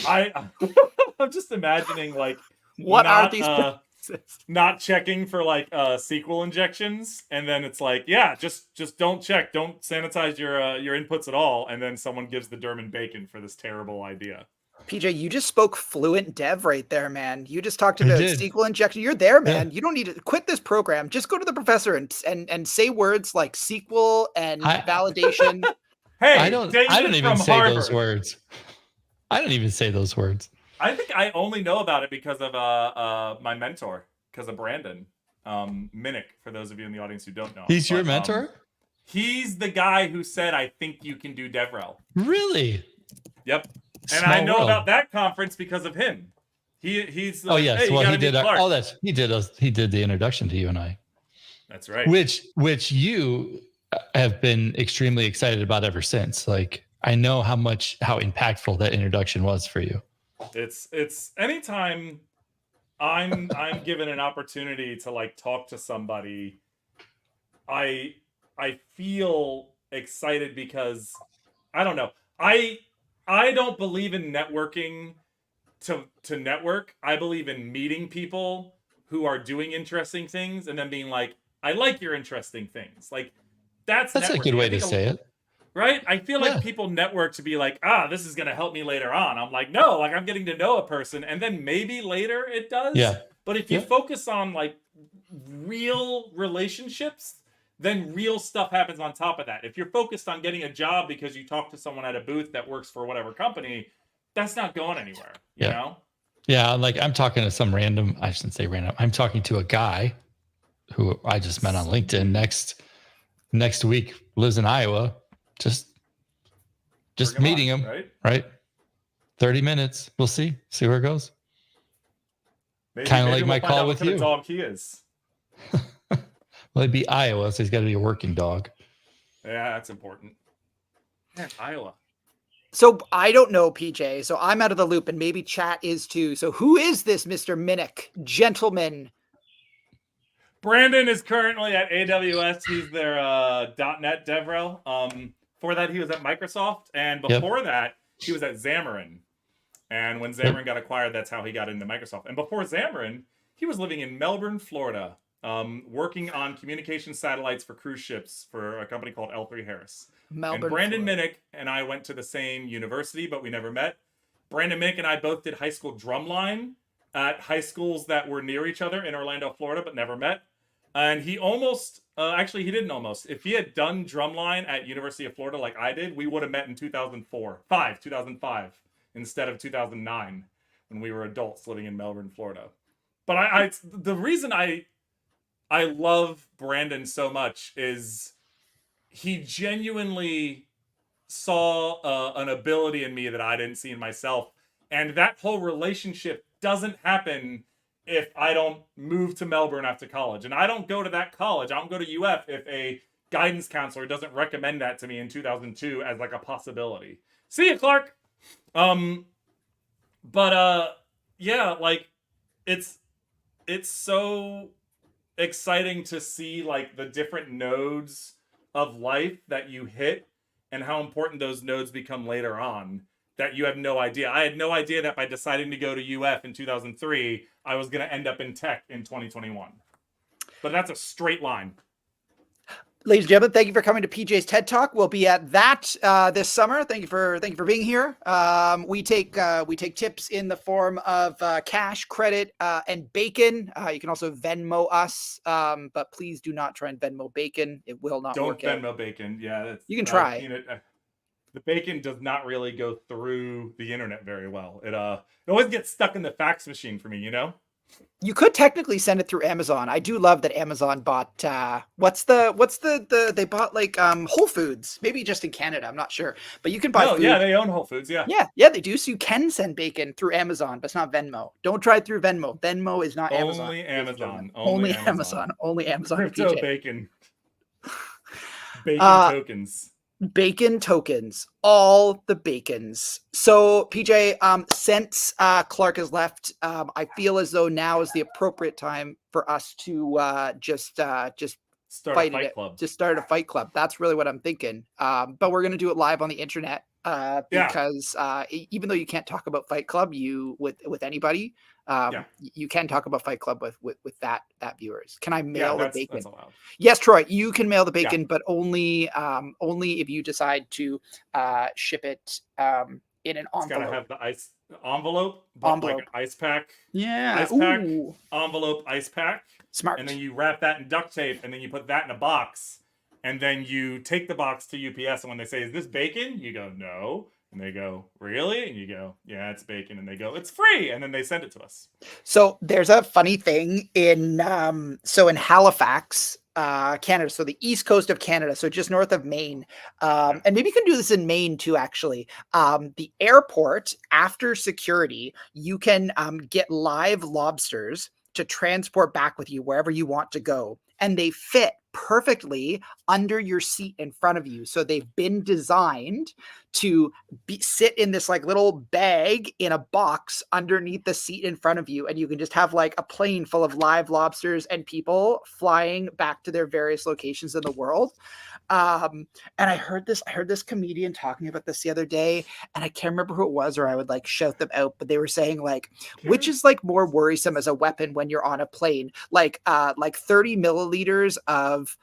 I'm just imagining like what are these practices? Not checking for like SQL injections, and then it's like, yeah, just don't check, don't sanitize your inputs at all, and then someone gives the Durman bacon for this terrible idea. PJ, you just spoke fluent dev right there, man. You just talked about SQL injection. You're there, man. Yeah. You don't need to quit this program. Just go to the professor and say words like SQL and validation. Hey, I don't even say those words. I don't even say those words. I think I only know about it because of my mentor, because of Brandon Minnick, for those of you in the audience who don't know. He's your mentor? He's the guy who said, I think you can do DevRel. Really? Yep. And I know about that conference because of him. He's like, yes. Hey, well, he did he did the introduction to you and I. That's right. Which you have been extremely excited about ever since. Like, I know how impactful that introduction was for you. It's anytime I'm given an opportunity to like talk to somebody, I feel excited because I don't know. I don't believe in networking to network. I believe in meeting people who are doing interesting things and then being like, I like your interesting things. Like that's a good way to say it. Right? I feel like people network to be like, this is going to help me later on. I'm like, no, like I'm getting to know a person and then maybe later it does. Yeah. But if you focus on like real relationships, then real stuff happens on top of that. If you're focused on getting a job because you talk to someone at a booth that works for whatever company, that's not going anywhere, you know? Yeah, like I'm talking to some random, I shouldn't say random, I'm talking to a guy who I just met on LinkedIn next week, lives in Iowa. Just meeting him, right? 30 minutes. We'll see where it goes. Kind of like my call with you. What dog he is. Well, it'd be Iowa, so he's got to be a working dog. Yeah, that's important. Yeah, Iowa. So I don't know, PJ. So I'm out of the loop, and maybe chat is too. So who is this Mr. Minnick, gentleman? Brandon is currently at AWS. He's their .NET DevRel. Before that, he was at Microsoft, and before that, he was at Xamarin. And when Xamarin got acquired, that's how he got into Microsoft. And before Xamarin, he was living in Melbourne, Florida, working on communication satellites for cruise ships for a company called L3 Harris. Melbourne, and Brandon Minnick and I went to the same university, but we never met. Brandon Minnick and I both did high school drumline at high schools that were near each other in Orlando, Florida, but never met. And he almost, actually, he didn't almost. If he had done drumline at University of Florida like I did, we would have met in 2005, instead of 2009, when we were adults living in Melbourne, Florida. But the reason I love Brandon so much is he genuinely saw an ability in me that I didn't see in myself. And that whole relationship doesn't happen if I don't move to Melbourne after college. And I don't go to that college. I don't go to UF if a guidance counselor doesn't recommend that to me in 2002 as like a possibility. See you, Clark. Yeah, like it's so exciting to see like the different nodes of life that you hit and how important those nodes become later on that you have no idea. I had no idea that by deciding to go to UF in 2003, I was going to end up in tech in 2021. But that's a straight line. Ladies and gentlemen, thank you for coming to PJ's TED Talk. We'll be at that this summer. Thank you for being here. We take tips in the form of cash, credit, and bacon. You can also Venmo us, but please do not try and Venmo bacon. It will not work. Don't Venmo bacon. Yeah, you can try. The bacon does not really go through the internet very well. It always gets stuck in the fax machine for me. You know. You could technically send it through Amazon. I do love that Amazon bought they bought like Whole Foods, maybe just in Canada, I'm not sure. But you can buy food. Yeah, they own Whole Foods, yeah. Yeah, they do. So you can send bacon through Amazon, but it's not Venmo. Don't try it through Venmo. Venmo is not Amazon. Only Amazon. Only Amazon. Only Amazon. Crypto bacon. Bacon tokens. Bacon tokens, all the bacons. So PJ, since Clark has left, I feel as though now is the appropriate time for us to just start a fight club. Just start a fight club. That's really what I'm thinking. But we're gonna do it live on the internet because even though you can't talk about Fight Club with anybody, you can talk about Fight Club with that viewers. Can I mail the bacon? That's allowed. Yes, Troy, you can mail the bacon, but only if you decide to ship it in an envelope. It's gotta have the ice envelope. Like an ice pack. Yeah. Ice pack, envelope, ice pack. Smart. And then you wrap that in duct tape, and then you put that in a box, and then you take the box to UPS, and when they say, "Is this bacon?" you go, "No." And they go, "Really?" And you go, "Yeah, it's bacon." And they go, "It's free." And then they send it to us. So there's a funny thing in Halifax, Canada. So the east coast of Canada, so just north of Maine. And maybe you can do this in Maine too, actually. The airport, after security, you can get live lobsters to transport back with you wherever you want to go. And they fit perfectly under your seat in front of you. So they've been designed to sit in this like little bag in a box underneath the seat in front of you. And you can just have like a plane full of live lobsters and people flying back to their various locations in the world. And I heard this comedian talking about this the other day, and I can't remember who it was, or I would like shout them out, but they were saying like, which is like more worrisome as a weapon when you're on a plane, like 30 milliliters of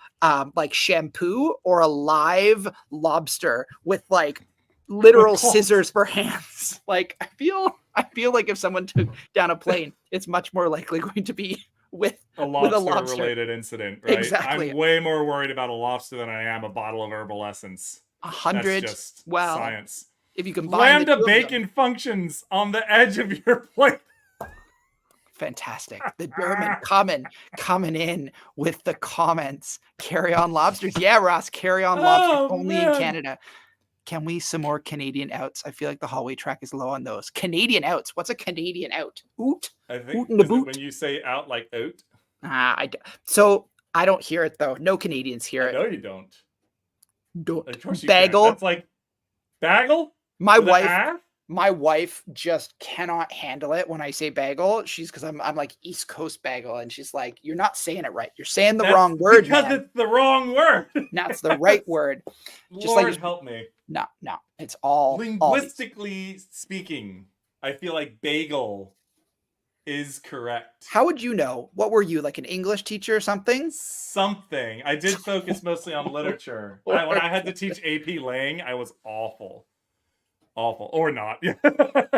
like shampoo or a live lobster with like literal scissors for hands. Like I feel like if someone took down a plane, it's much more likely going to be with a lobster related incident, right? Exactly. I'm way more worried about a lobster than I am a bottle of herbal essence. 100. That's just science. If you combine Lambda bacon functions on the edge of your plate. Fantastic. The German coming in with the comments. Carry on lobsters. Yeah, Ross, carry on lobsters only in Canada. Can we some more Canadian outs? I feel like the hallway track is low on those. Canadian outs. What's a Canadian out? Oot. I think is it when you say out like out. So I don't hear it though. No Canadians hear it. No, you don't. Don't. Of course you bagel. Can't. That's like bagel. My With a wife, ah? my wife just cannot handle it when I say bagel. She's because I'm like East Coast bagel, and she's like, "You're not saying it right. You're saying the That's wrong word, because man. it's the wrong word. That's the right word." Just Lord like help me. no, it's all Linguistically speaking, I feel like bagel is correct. How would you know? What were you, like an English teacher or something? Something. I did focus mostly on literature. When I had to teach AP Lang, I was awful. Awful. Or not.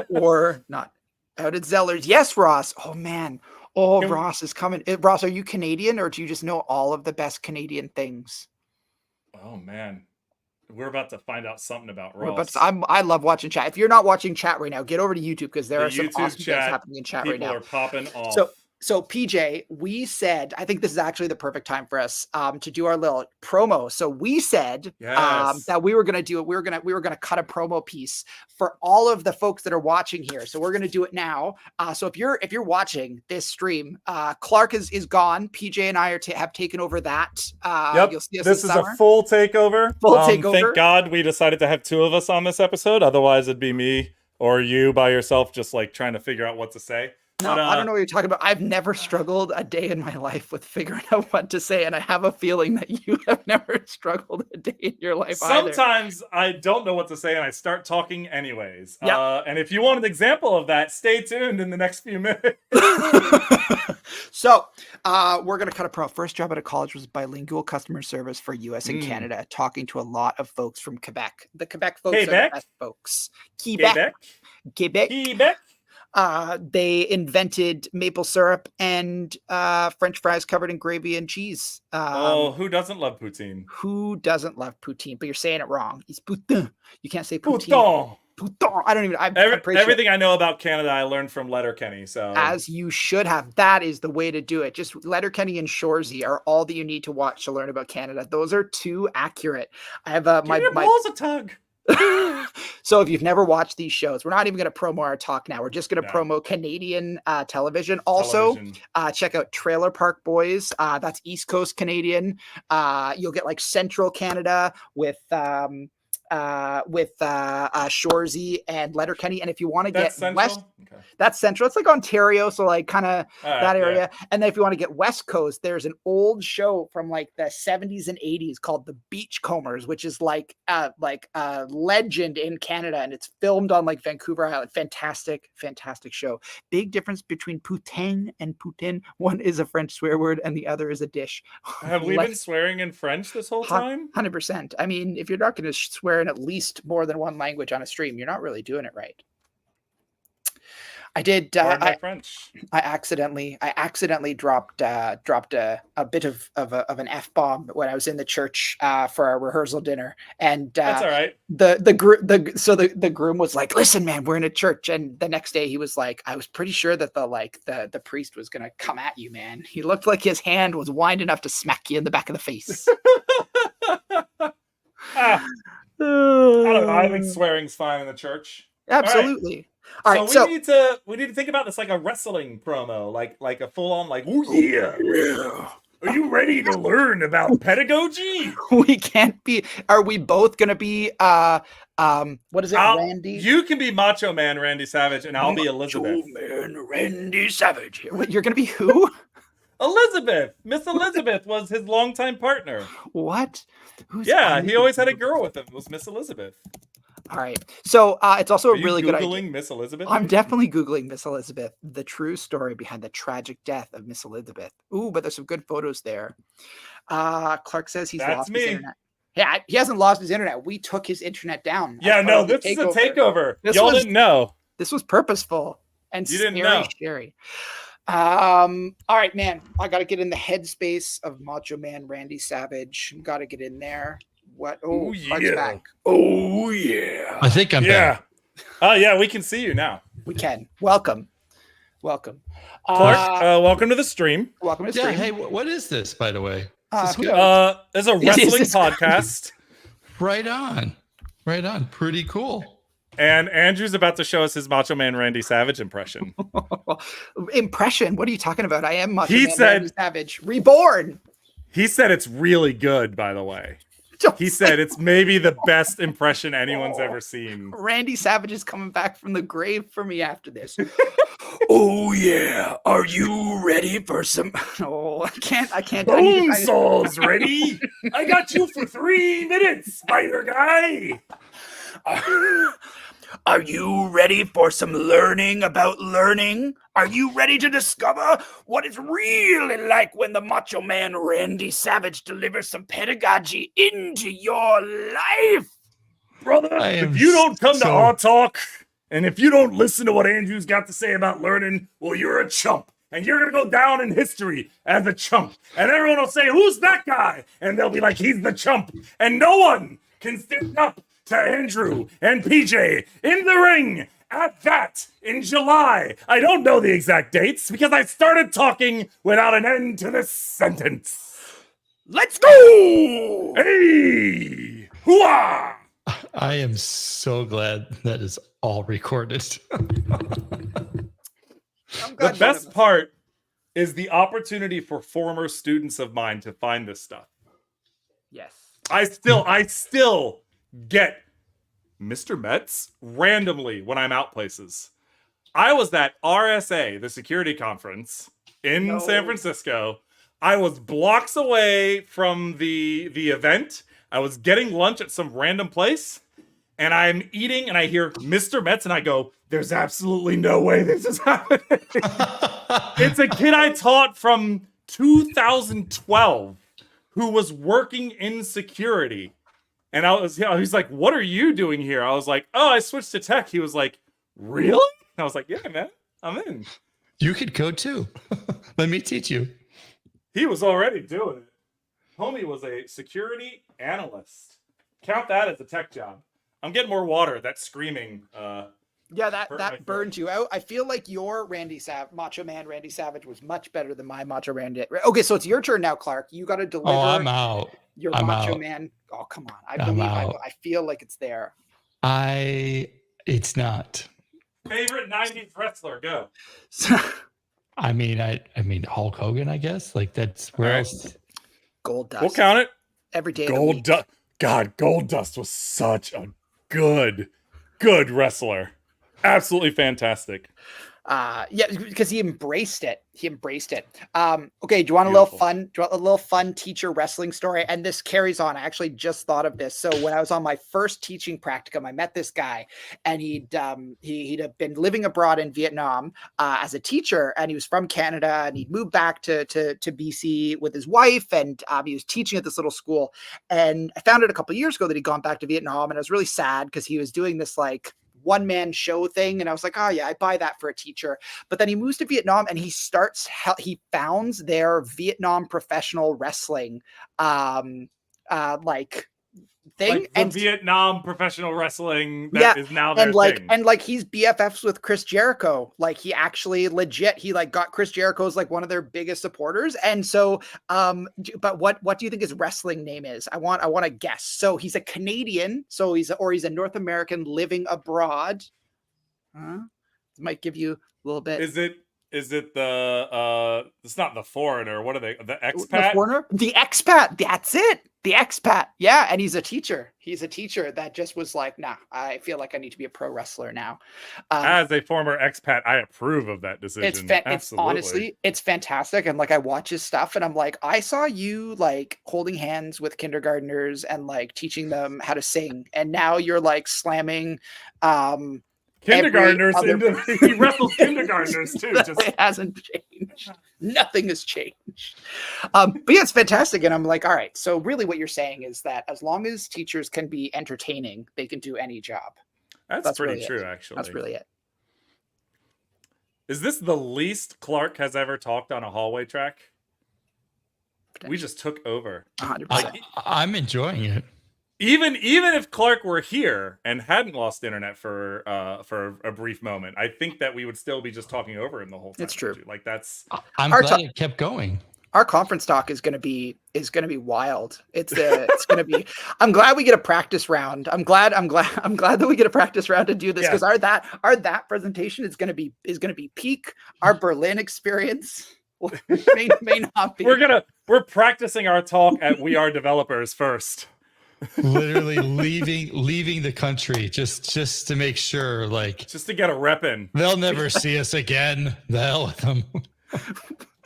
Or not. How did Zellers? Yes, Ross. Oh man. Oh, Can we- Ross is coming. Ross, are you Canadian or do you just know all of the best Canadian things? Oh man. We're about to find out something about But Ross. I love watching chat. If you're not watching chat right now, get over to YouTube because there are some YouTube awesome things happening in chat right now. People are popping off. So PJ, we said, I think this is actually the perfect time for us to do our little promo. So we said that we were going to do it. We were going to cut a promo piece for all of the folks that are watching here. So we're going to do it now. So if you're watching this stream, Clark is gone. PJ and I have taken over that. Yep. You'll see us this is summer. A full takeover. Takeover. Thank God we decided to have two of us on this episode. Otherwise, it'd be me or you by yourself, just like trying to figure out what to say. No, I don't know what you're talking about. I've never struggled a day in my life with figuring out what to say, and I have a feeling that you have never struggled a day in your life Sometimes I don't know what to say, and I start talking anyways. Yep. And if you want an example of that, stay tuned in the next few minutes. So we're going to cut a pro. First job out of college was bilingual customer service for U.S. and Canada, talking to a lot of folks from Quebec. The Quebec folks are the best folks. Quebec. They invented maple syrup and French fries covered in gravy and cheese. Who doesn't love poutine? Who doesn't love poutine? But you're saying it wrong. It's poutine. You can't say poutine. Pouton. I don't even. Everything I know about Canada, I learned from Letterkenny. So as you should have. That is the way to do it. Just Letterkenny and Shoresy are all that you need to watch to learn about Canada. Those are too accurate. I have my balls a tug. So if you've never watched these shows, we're not even going to promo our talk now. We're just going to promo Canadian television. Also, check out Trailer Park Boys. That's East Coast Canadian. You'll get like Central Canada with Shoresy and Letterkenny. And if you want to get West, that's Central. It's like Ontario, so like kind of that area. Yeah. And then if you want to get West Coast, there's an old show from like the 70s and 80s called The Beachcombers, which is like a legend in Canada, and it's filmed on like Vancouver Island. Fantastic show. Big difference between poutine and poutine. One is a French swear word, and the other is a dish. Have we been swearing in French this whole time? 100%. I mean, if you're not going to swear in at least more than one language on a stream, you're not really doing it right. I did. French. I accidentally dropped a bit of an F-bomb when I was in the church for our rehearsal dinner, and that's all right. The groom was like, "Listen, man, we're in a church," and the next day he was like, "I was pretty sure that the priest was gonna come at you, man. He looked like his hand was winding up to smack you in the back of the face." I don't know. I think swearing's fine in the church. Absolutely. All right, so we need to think about this like a wrestling promo, like a full on like, oh yeah. Are you ready to learn about pedagogy? We can't be. Are we both gonna be what is it, Randy? You can be Macho Man Randy Savage, and I'll be Elizabeth. Macho Man Randy Savage. You're gonna be who? Elizabeth. Miss Elizabeth was his longtime partner. What? He always had a girl with him. It was Miss Elizabeth. All right. So it's also a really good idea. Googling Miss Elizabeth? I'm definitely Googling Miss Elizabeth, the true story behind the tragic death of Miss Elizabeth. Ooh, but there's some good photos there. Clark says he's lost his internet. Yeah, he hasn't lost his internet. We took his internet down. Yeah, no, this is a takeover. Y'all didn't know. This was purposeful and scary. All right, man. I got to get in the headspace of Macho Man Randy Savage. Got to get in there. What? Oh, yeah. Back. Oh, yeah. I think I'm back. Oh, yeah. We can see you now. We can. Welcome. Clark, welcome to the stream. Welcome to the stream. Yeah, hey, what is this, by the way? It's a wrestling podcast. Right on. Pretty cool. And Andrew's about to show us his Macho Man Randy Savage impression. Impression? What are you talking about? I am Macho Man Randy Savage. Reborn. He said it's really good, by the way. He said it's maybe the best impression anyone's ever seen. Randy Savage is coming back from the grave for me after this. Oh yeah, are you ready for some? Oh, I can't. Bone saws ready. I got you for 3 minutes, spider guy. Are you ready for some learning about learning? Are you ready to discover what it's really like when the Macho Man Randy Savage delivers some pedagogy into your life? Brother, if you don't come to our talk, and if you don't listen to what Andrew's got to say about learning, well, you're a chump. And you're going to go down in history as a chump. And everyone will say, who's that guy? And they'll be like, he's the chump. And no one can stand up to Andrew and PJ in the ring at that in July. I don't know the exact dates because I started talking without an end to this sentence. Let's go! Hey! Hooah! I am so glad that is all recorded. The best part is the opportunity for former students of mine to find this stuff. Yes. I still get Mr. Metz randomly when I'm out places. I was at RSA, the security conference in San Francisco. I was blocks away from the event. I was getting lunch at some random place, and I'm eating, and I hear Mr. Metz, and I go, there's absolutely no way this is happening. It's a kid I taught from 2012 who was working in security. And he's like, what are you doing here? I was like, oh, I switched to tech. He was like, really? And I was like, yeah, man, I'm in. You could go too. Let me teach you. He was already doing it. Homie was a security analyst. Count that as a tech job. I'm getting more water. That's screaming. Yeah, that burned you out. I feel like your Macho Man Randy Savage was much better than my Macho Randy. Okay, so it's your turn now, Clark. You got to deliver. Oh, I'm out. Your Macho Man. Oh, come on. I feel like it's there. It's not. Favorite 90s wrestler, go. I mean Hulk Hogan, I guess. Like that's where else. Gold Dust. We'll count it. Every day. Gold Dust. God, Gold Dust was such a good wrestler. Absolutely fantastic. Yeah, because he embraced it. Okay, do you want a little fun teacher wrestling story? And this carries on. I actually just thought of this. So when I was on my first teaching practicum, I met this guy, and he'd been living abroad in Vietnam as a teacher, and he was from Canada, and he'd moved back to BC with his wife, and he was teaching at this little school. And I found out a couple of years ago that he'd gone back to Vietnam, and I was really sad because he was doing this like one-man show thing, and I was like, oh yeah, I buy that for a teacher. But then he moves to Vietnam, and he founds their Vietnam professional wrestling like thing, like the Vietnam professional wrestling is now their thing. And like he's BFFs with Chris Jericho. Like he actually legit, he like got Chris Jericho's like one of their biggest supporters. And so but what do you think his wrestling name is? I want to guess. So he's a Canadian, so he's a North American living abroad. This might give you a little bit. Is it the it's not the foreigner, what are they, the expat? The expat, that's it. The expat. Yeah, and he's a teacher that just was like, nah, I feel like I need to be a pro wrestler now. As a former expat, I approve of that decision. It's honestly, it's fantastic. And like I watch his stuff and I'm like, I saw you like holding hands with kindergartners and like teaching them how to sing, and now you're like slamming kindergartners he wrestles kindergartners too. It hasn't changed. Nothing has changed. But yeah, it's fantastic. And I'm like, all right, so really what you're saying is that as long as teachers can be entertaining, they can do any job. That's pretty really true, actually. That's really it. Is this the least Clark has ever talked on a hallway track? We just took over. 100%. I'm enjoying it. Even if Clark were here and hadn't lost internet for a brief moment, I think that we would still be just talking over him the whole time. It's true. Like that's. I'm glad it kept going. Our conference talk is going to be wild. It's going to be. I'm glad we get a practice round. I'm glad that we get a practice round to do this, because our that presentation is going to be peak. Our Berlin experience may not be. We're practicing our talk at We Are Developers first. literally leaving the country just to make sure, like, just to get a rep in. They'll never see us again. The hell with them.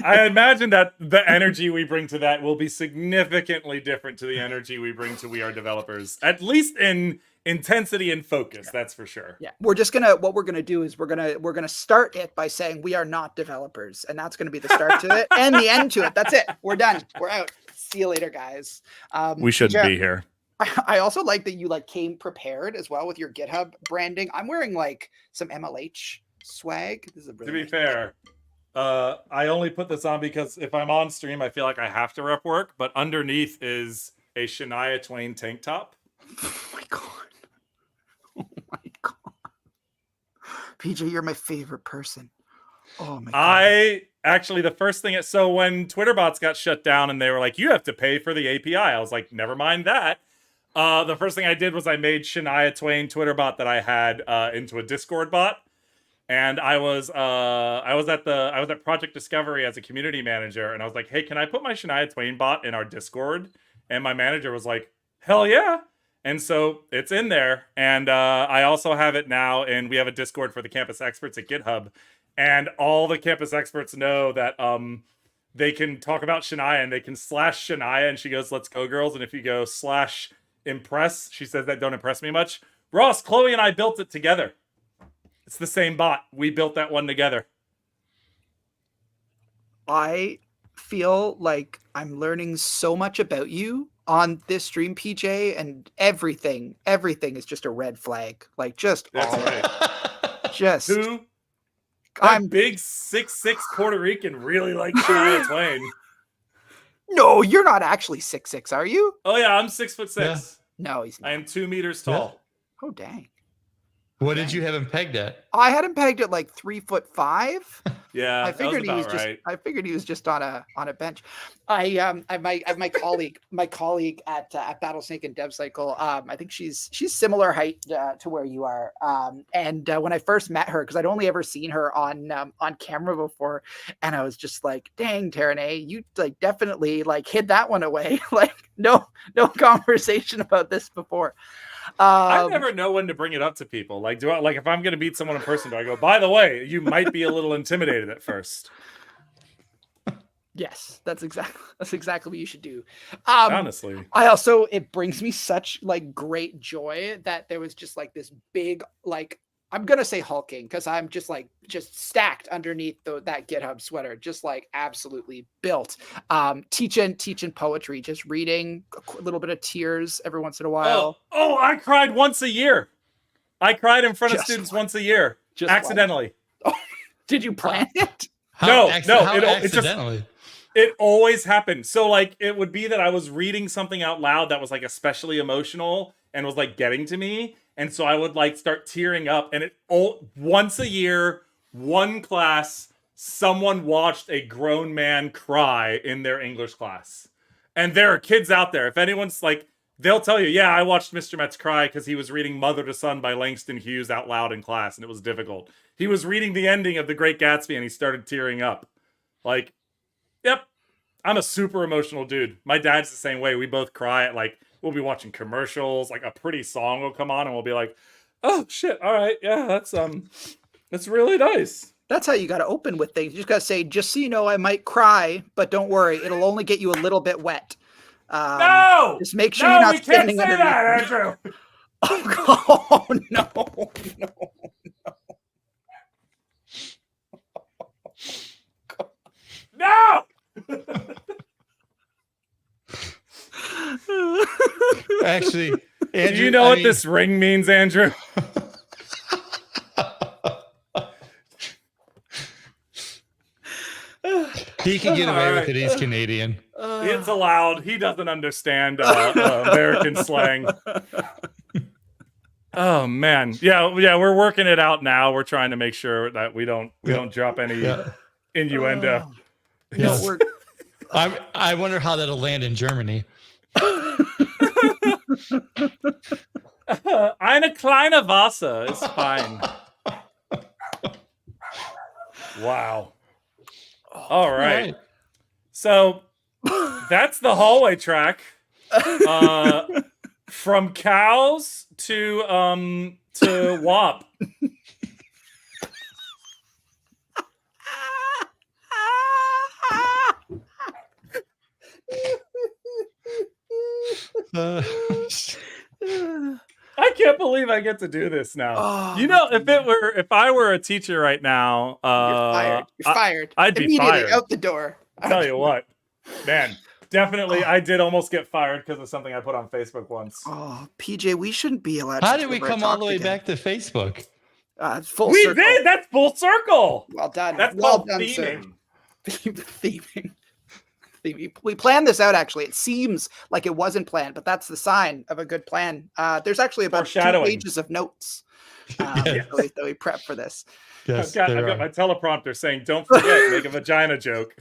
I imagine that the energy we bring to that will be significantly different to the energy we bring to We Are Developers, at least in intensity and focus. That's for sure. Yeah, what we're gonna do is we're gonna start it by saying we are not developers, and that's gonna be the start to it and the end to it. That's it. We're done. We're out. See you later, guys. We shouldn't be here. I also like that you came prepared as well with your GitHub branding. I'm wearing some MLH swag. This is a really to be fair. I only put this on because if I'm on stream, I feel like I have to rep work, but underneath is a Shania Twain tank top. Oh my god. Oh my god. PJ, you're my favorite person. Oh my god. Actually, the first thing, so when Twitter bots got shut down and they were like, you have to pay for the API, I was like, never mind that. The first thing I did was I made Shania Twain Twitter bot that I had into a Discord bot. And I was at Project Discovery as a community manager, and I was like, hey, can I put my Shania Twain bot in our Discord? And my manager was like, hell yeah. And so it's in there. And I also have it now, and we have a Discord for the campus experts at GitHub. And all the campus experts know that they can talk about Shania, and they can slash Shania, and she goes, let's go, girls. And if you go slash impress, she says that don't impress me much. Ross, Chloe, and I built it together. It's the same bot. We built that one together. I feel like I'm learning so much about you on this stream, PJ, and everything is just a red flag. Like, just that's all right. Just who? I'm big 6'6" Puerto Rican. Really like Shania Twain. No, you're not actually 6'6", are you? Oh yeah, I'm 6'6". Yeah. No, he's not. I am 2 meters tall. Oh dang. What did you have him pegged at? I had him pegged at 3'5". Yeah, I figured that was about right. I figured he was just on a bench. I have my colleague at Battlesnake and DevCycle. I think she's similar height to where you are. And when I first met her, because I'd only ever seen her on camera before, and I was just like, dang, Taranay, you definitely hid that one away. No conversation about this before. I never know when to bring it up to people. If I'm going to meet someone in person, do I go, by the way, you might be a little intimidated at first? Yes, that's exactly what you should do. Honestly, it brings me such great joy that there was just this big I'm gonna say hulking because I'm just stacked underneath that GitHub sweater, just absolutely built. Teaching poetry, just reading a little bit of tears every once in a while. Oh, I cried once a year. I cried in front of students once a year, accidentally. Oh, did you plan it? No, accidentally. It always happened. So it would be that I was reading something out loud that was especially emotional and was getting to me. And so I would start tearing up, and once a year, one class, someone watched a grown man cry in their English class. And there are kids out there. If anyone's they'll tell you, yeah, I watched Mr. Metz cry because he was reading Mother to Son by Langston Hughes out loud in class, and it was difficult. He was reading the ending of The Great Gatsby, and he started tearing up. Yep, I'm a super emotional dude. My dad's the same way. We both cry at we'll be watching commercials, a pretty song will come on, and we'll be like, oh shit, all right, yeah, that's really nice. That's how you got to open with things. You just got to say, just so you know, I might cry, but don't worry, it'll only get you a little bit wet. No! Just make sure you're not standing underneath. That, Andrew. Oh, no. No! Actually, Andrew, do you know what this ring means, Andrew? He can get away with it. He's Canadian. It's allowed. He doesn't understand American slang. Oh man, yeah. We're working it out now. We're trying to make sure that we don't drop any innuendo. No, I wonder how that'll land in Germany. Eine kleine Wasser is fine. Wow. All right. So that's the hallway track. From cows to WAP. I can't believe I get to do this now. Oh, you know, if I were a teacher right now, you're fired. You're fired. I'd be immediately fired. out the door. I'll tell you what, man. Definitely, I did almost get fired because of something I put on Facebook once. Oh, PJ, we shouldn't be allowed. How did we come all the way back to Facebook? Full circle. Did. That's full circle. Well done. That's well called done, theming. Theming. We planned this out. Actually, it seems like it wasn't planned, but that's the sign of a good plan. There's actually about 2 pages of notes that we prepped for this. Yes, I've got my teleprompter saying, "Don't forget, make a vagina joke."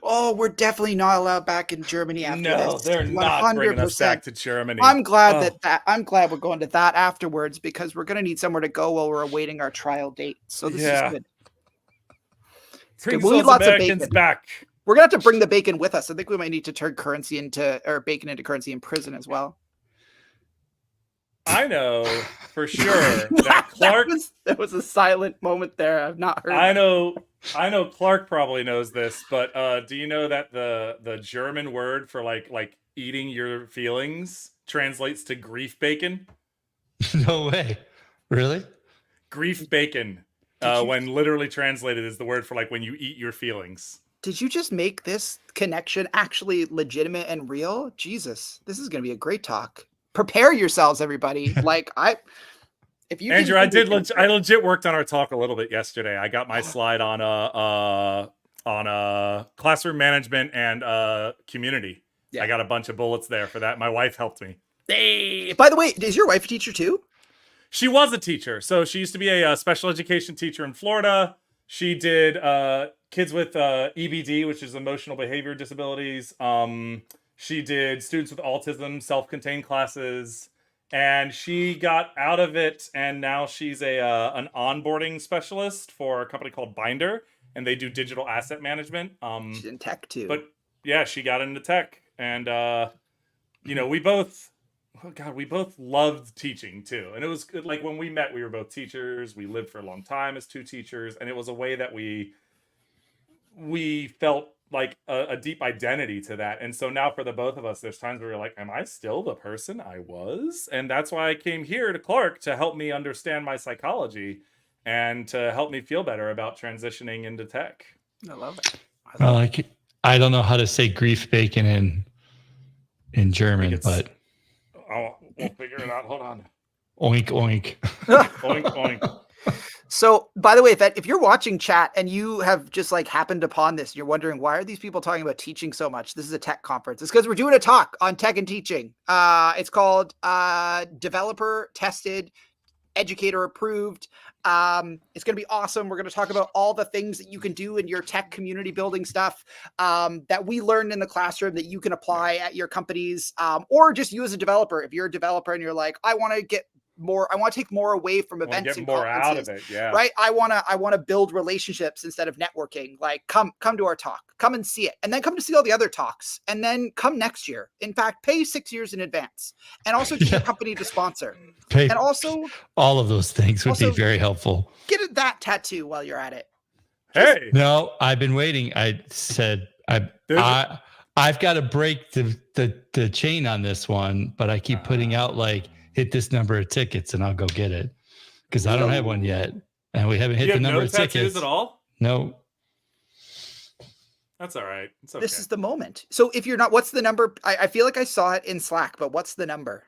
Oh, we're definitely not allowed back in Germany after this. No, they're 100%. Not bringing us back to Germany. I'm glad I'm glad we're going to that afterwards because we're going to need somewhere to go while we're awaiting our trial date. So this is good. We'll need lots of bacon. Back. We're gonna have to bring the bacon with us. I think we might need to turn bacon into currency in prison as well. I know for sure that Clark. That was a silent moment there. I've not heard. I know Clark probably knows this, but do you know that the German word for like eating your feelings translates to grief bacon? No way. Really? Grief bacon. When literally translated is the word for like when you eat your feelings. Did you just make this connection actually legitimate and real? Jesus, this is going to be a great talk. Prepare yourselves, everybody. If you Andrew, I legit worked on our talk a little bit yesterday. I got my slide on classroom management and community. Yeah. I got a bunch of bullets there for that. My wife helped me. Hey, by the way, is your wife a teacher too? She was a teacher. So she used to be a special education teacher in Florida. She did kids with EBD, which is emotional behavior disabilities. She did students with autism, self-contained classes. And she got out of it, and now she's an onboarding specialist for a company called Binder, and they do digital asset management. She's in tech too. But yeah, she got into tech. And, we both loved teaching too. And it was like when we met, we were both teachers. We lived for a long time as two teachers. And it was a way that we felt like a deep identity to that. And so now for the both of us, there's times where we're like, am I still the person I was? And that's why I came here to Clark to help me understand my psychology and to help me feel better about transitioning into tech. I love it. I don't know how to say grief bacon in German, but we'll figure it out. Hold on. Oink, oink. Oink, oink. So, by the way, if you're watching chat and you have just happened upon this, you're wondering, why are these people talking about teaching so much? This is a tech conference. It's because we're doing a talk on tech and teaching. It's called Developer Tested, Educator Approved. It's going to be awesome. We're going to talk about all the things that you can do in your tech community building stuff that we learned in the classroom that you can apply at your companies, or just you as a developer. If you're a developer and you're like, I want to take more away from events and more conferences, out of it. Yeah. Right. I want to build relationships instead of networking. Come to our talk, come and see it, and then come to see all the other talks, and then come next year. In fact, pay 6 years in advance, and also get your company to sponsor. And also all of those things would be very helpful. Get that tattoo while you're at it. Hey. No, I've been waiting. I said I've got to break the chain on this one, but I keep putting out hit this number of tickets and I'll go get it because I don't have one yet, and we haven't hit the number of tickets at all. No, that's all right. It's okay. This is the moment. So if you're not, what's the number? I feel like I saw it in Slack, but what's the number?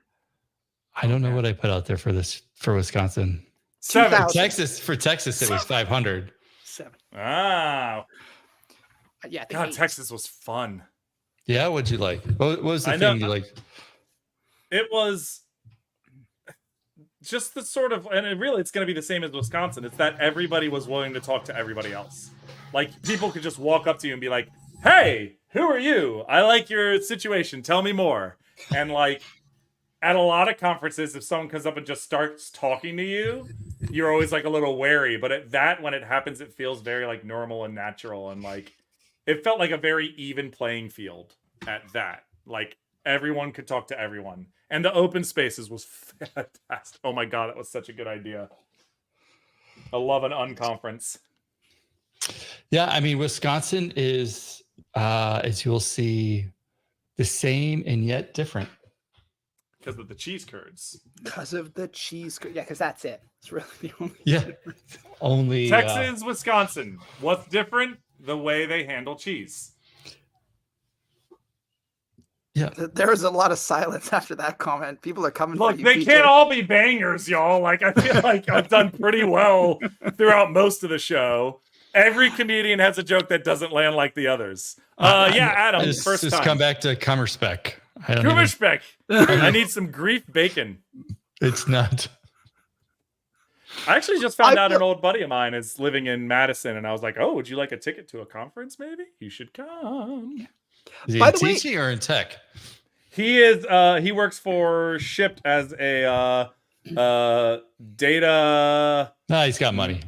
I don't know what I put out there for Wisconsin. 7. For Texas, it was 500. 7. Wow. Yeah. God, Texas was fun. Yeah. What'd you like? What was the thing you liked? It was just the sort of, and it's going to be the same as Wisconsin. It's that everybody was willing to talk to everybody else. People could just walk up to you and be like, hey, who are you? I like your situation. Tell me more. And at a lot of conferences, if someone comes up and just starts talking to you, you're always a little wary. But when it happens, it feels very normal and natural. And it felt like a very even playing field. at that. Like everyone could talk to everyone. And the open spaces was fantastic. Oh my God, that was such a good idea. I love an unconference. Yeah, I mean, Wisconsin is, as you'll see, the same and yet different. Because of the cheese curds. Because of the cheese curd. Yeah, because that's it. It's really the only difference. Only Texas, Wisconsin. What's different? The way they handle cheese. Yeah. There was a lot of silence after that comment. People are coming Look, for you. they PJ. can't all be bangers, y'all. Like, I feel like I've done pretty well throughout most of the show. Every comedian has a joke that doesn't land like the others. Adam, first just time. Come back to Kummerspeck. Kummerspeck. I need some grief bacon. It's not. I actually just found out an old buddy of mine is living in Madison, and I was like, "Oh, would you like a ticket to a conference? Maybe you should come." Is he in teaching or in tech? He is. He works for Shipped as a data. No, he's got money.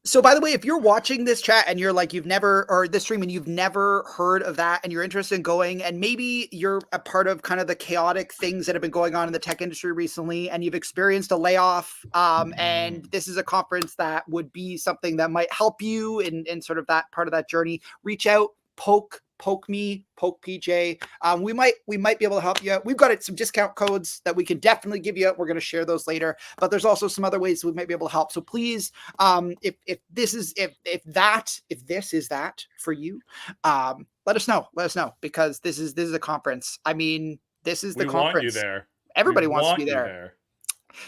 So, by the way, if you're watching this chat and you're like, this stream and you've never heard of that and you're interested in going, and maybe you're a part of kind of the chaotic things that have been going on in the tech industry recently, and you've experienced a layoff, and this is a conference that would be something that might help you in sort of that part of that journey, reach out, poke me, poke PJ. We might be able to help you. We've got some discount codes that we can definitely give you. We're going to share those later, but there's also some other ways we might be able to help. So please, if this is that for you, let us know, because this is a conference. I mean, this is the conference. Want you there. Everybody wants to be there.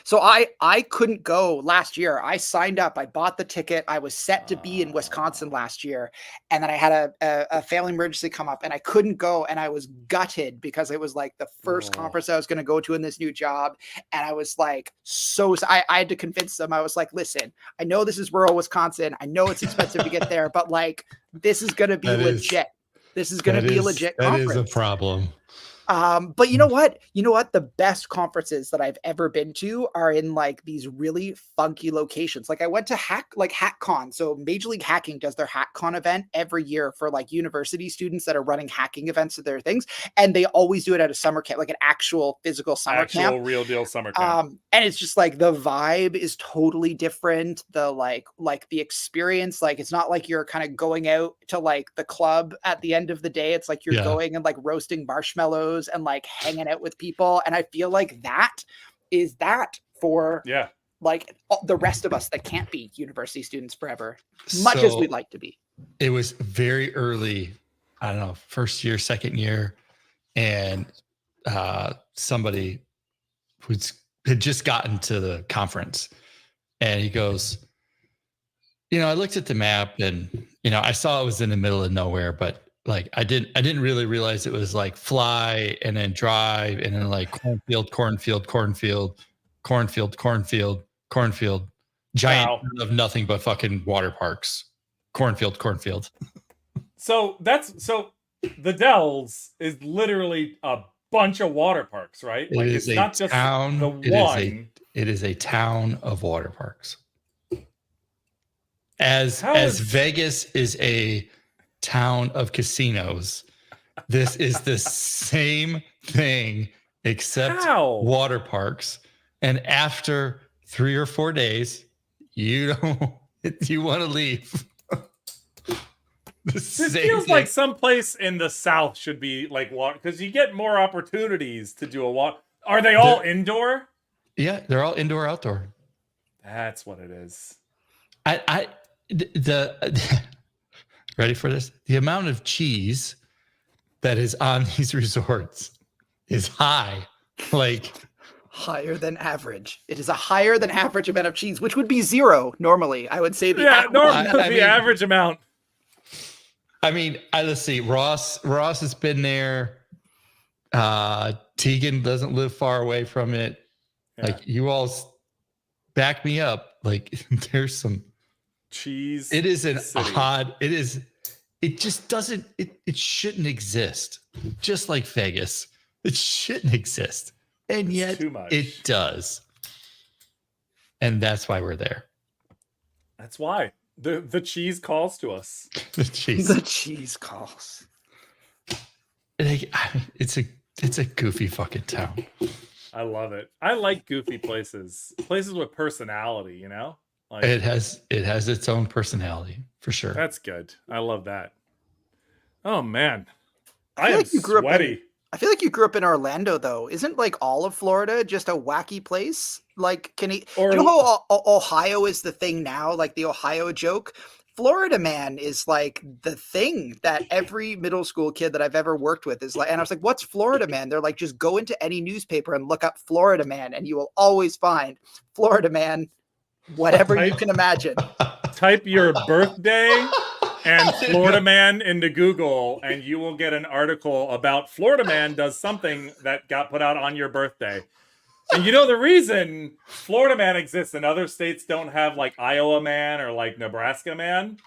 So I couldn't go last year. I signed up. I bought the ticket. I was set to be in Wisconsin last year. And then I had a family emergency come up and I couldn't go. And I was gutted because it was like the first conference I was going to go to in this new job. And I was like, I had to convince them. I was like, listen, I know this is rural Wisconsin. I know it's expensive to get there, but like, this is going to be legit. This is going to be a legit conference. That is a problem. But you know what? The best conferences that I've ever been to are in like these really funky locations. Like I went to HackCon. So Major League Hacking does their HackCon event every year for like university students that are running hacking events of their things. And they always do it at a summer camp, like an actual physical summer camp. Real deal summer camp. And it's just like the vibe is totally different. The like the experience, like it's not like you're kind of going out to like the club at the end of the day. It's like you're going and like roasting marshmallows and like hanging out with people. And I feel like that is that for like the rest of us that can't be university students forever, much as we'd like to be. It was very early, I don't know, first year, second year. And somebody had just gotten to the conference and he goes, I looked at the map and, I saw it was in the middle of nowhere, but like I didn't really realize it was like fly and then drive and then like cornfield, giant of nothing but fucking water parks, cornfield. So the Dells is literally a bunch of water parks, right? Like it's not just town. The one. It is a town of water parks. As Vegas is a town of casinos, this is the same thing except water parks. And after 3 or 4 days, you want to leave. This feels like someplace in the South should be like water, because you get more opportunities to do a walk. Are they all indoor? Yeah, they're all indoor, outdoor. That's what it is. Ready for this? The amount of cheese that is on these resorts is high, like higher than average. It is a higher than average amount of cheese, which would be 0 normally. I would say the average amount. I mean, let's see. Ross has been there. Tegan doesn't live far away from it. Yeah. Like you all back me up. Like there's some cheese. It is an odd. It is. It just doesn't. It shouldn't exist. Just like Vegas, it shouldn't exist, and yet it does. And that's why we're there. That's why. The cheese calls to us. The cheese. The cheese calls. It's a goofy fucking town. I love it. I like goofy places with personality. You know, like It has its own personality for sure. that's good. I love that. Oh man, I feel am like you grew up sweaty. I feel like you grew up in Orlando, though. Isn't like all of Florida just a wacky place? Like, Or you know how Ohio is the thing now? Like the Ohio joke. Florida man is like the thing that every middle school kid that I've ever worked with is like. And I was like, "What's Florida man?" They're like, "Just go into any newspaper and look up Florida man, and you will always find Florida man, whatever you can imagine." type your birthday and Florida man into Google, and you will get an article about Florida man does something that got put out on your birthday. And you know the reason Florida man exists and other states don't have like Iowa man or like Nebraska man?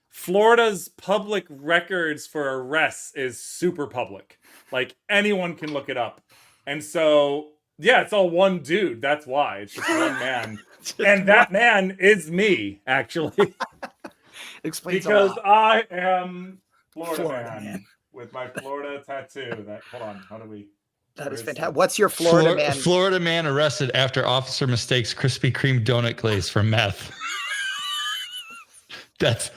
Florida's public records for arrests is super public. Like anyone can look it up. And so, yeah, it's all one dude. That's why. It's just one man. And that man is me, actually. Explains because a lot. I am Florida Florida man man. with my Florida tattoo. Hold on, how do we? That is where's fantastic. What's your Florida man? Florida man arrested after officer mistakes Krispy Kreme donut glaze for meth. That's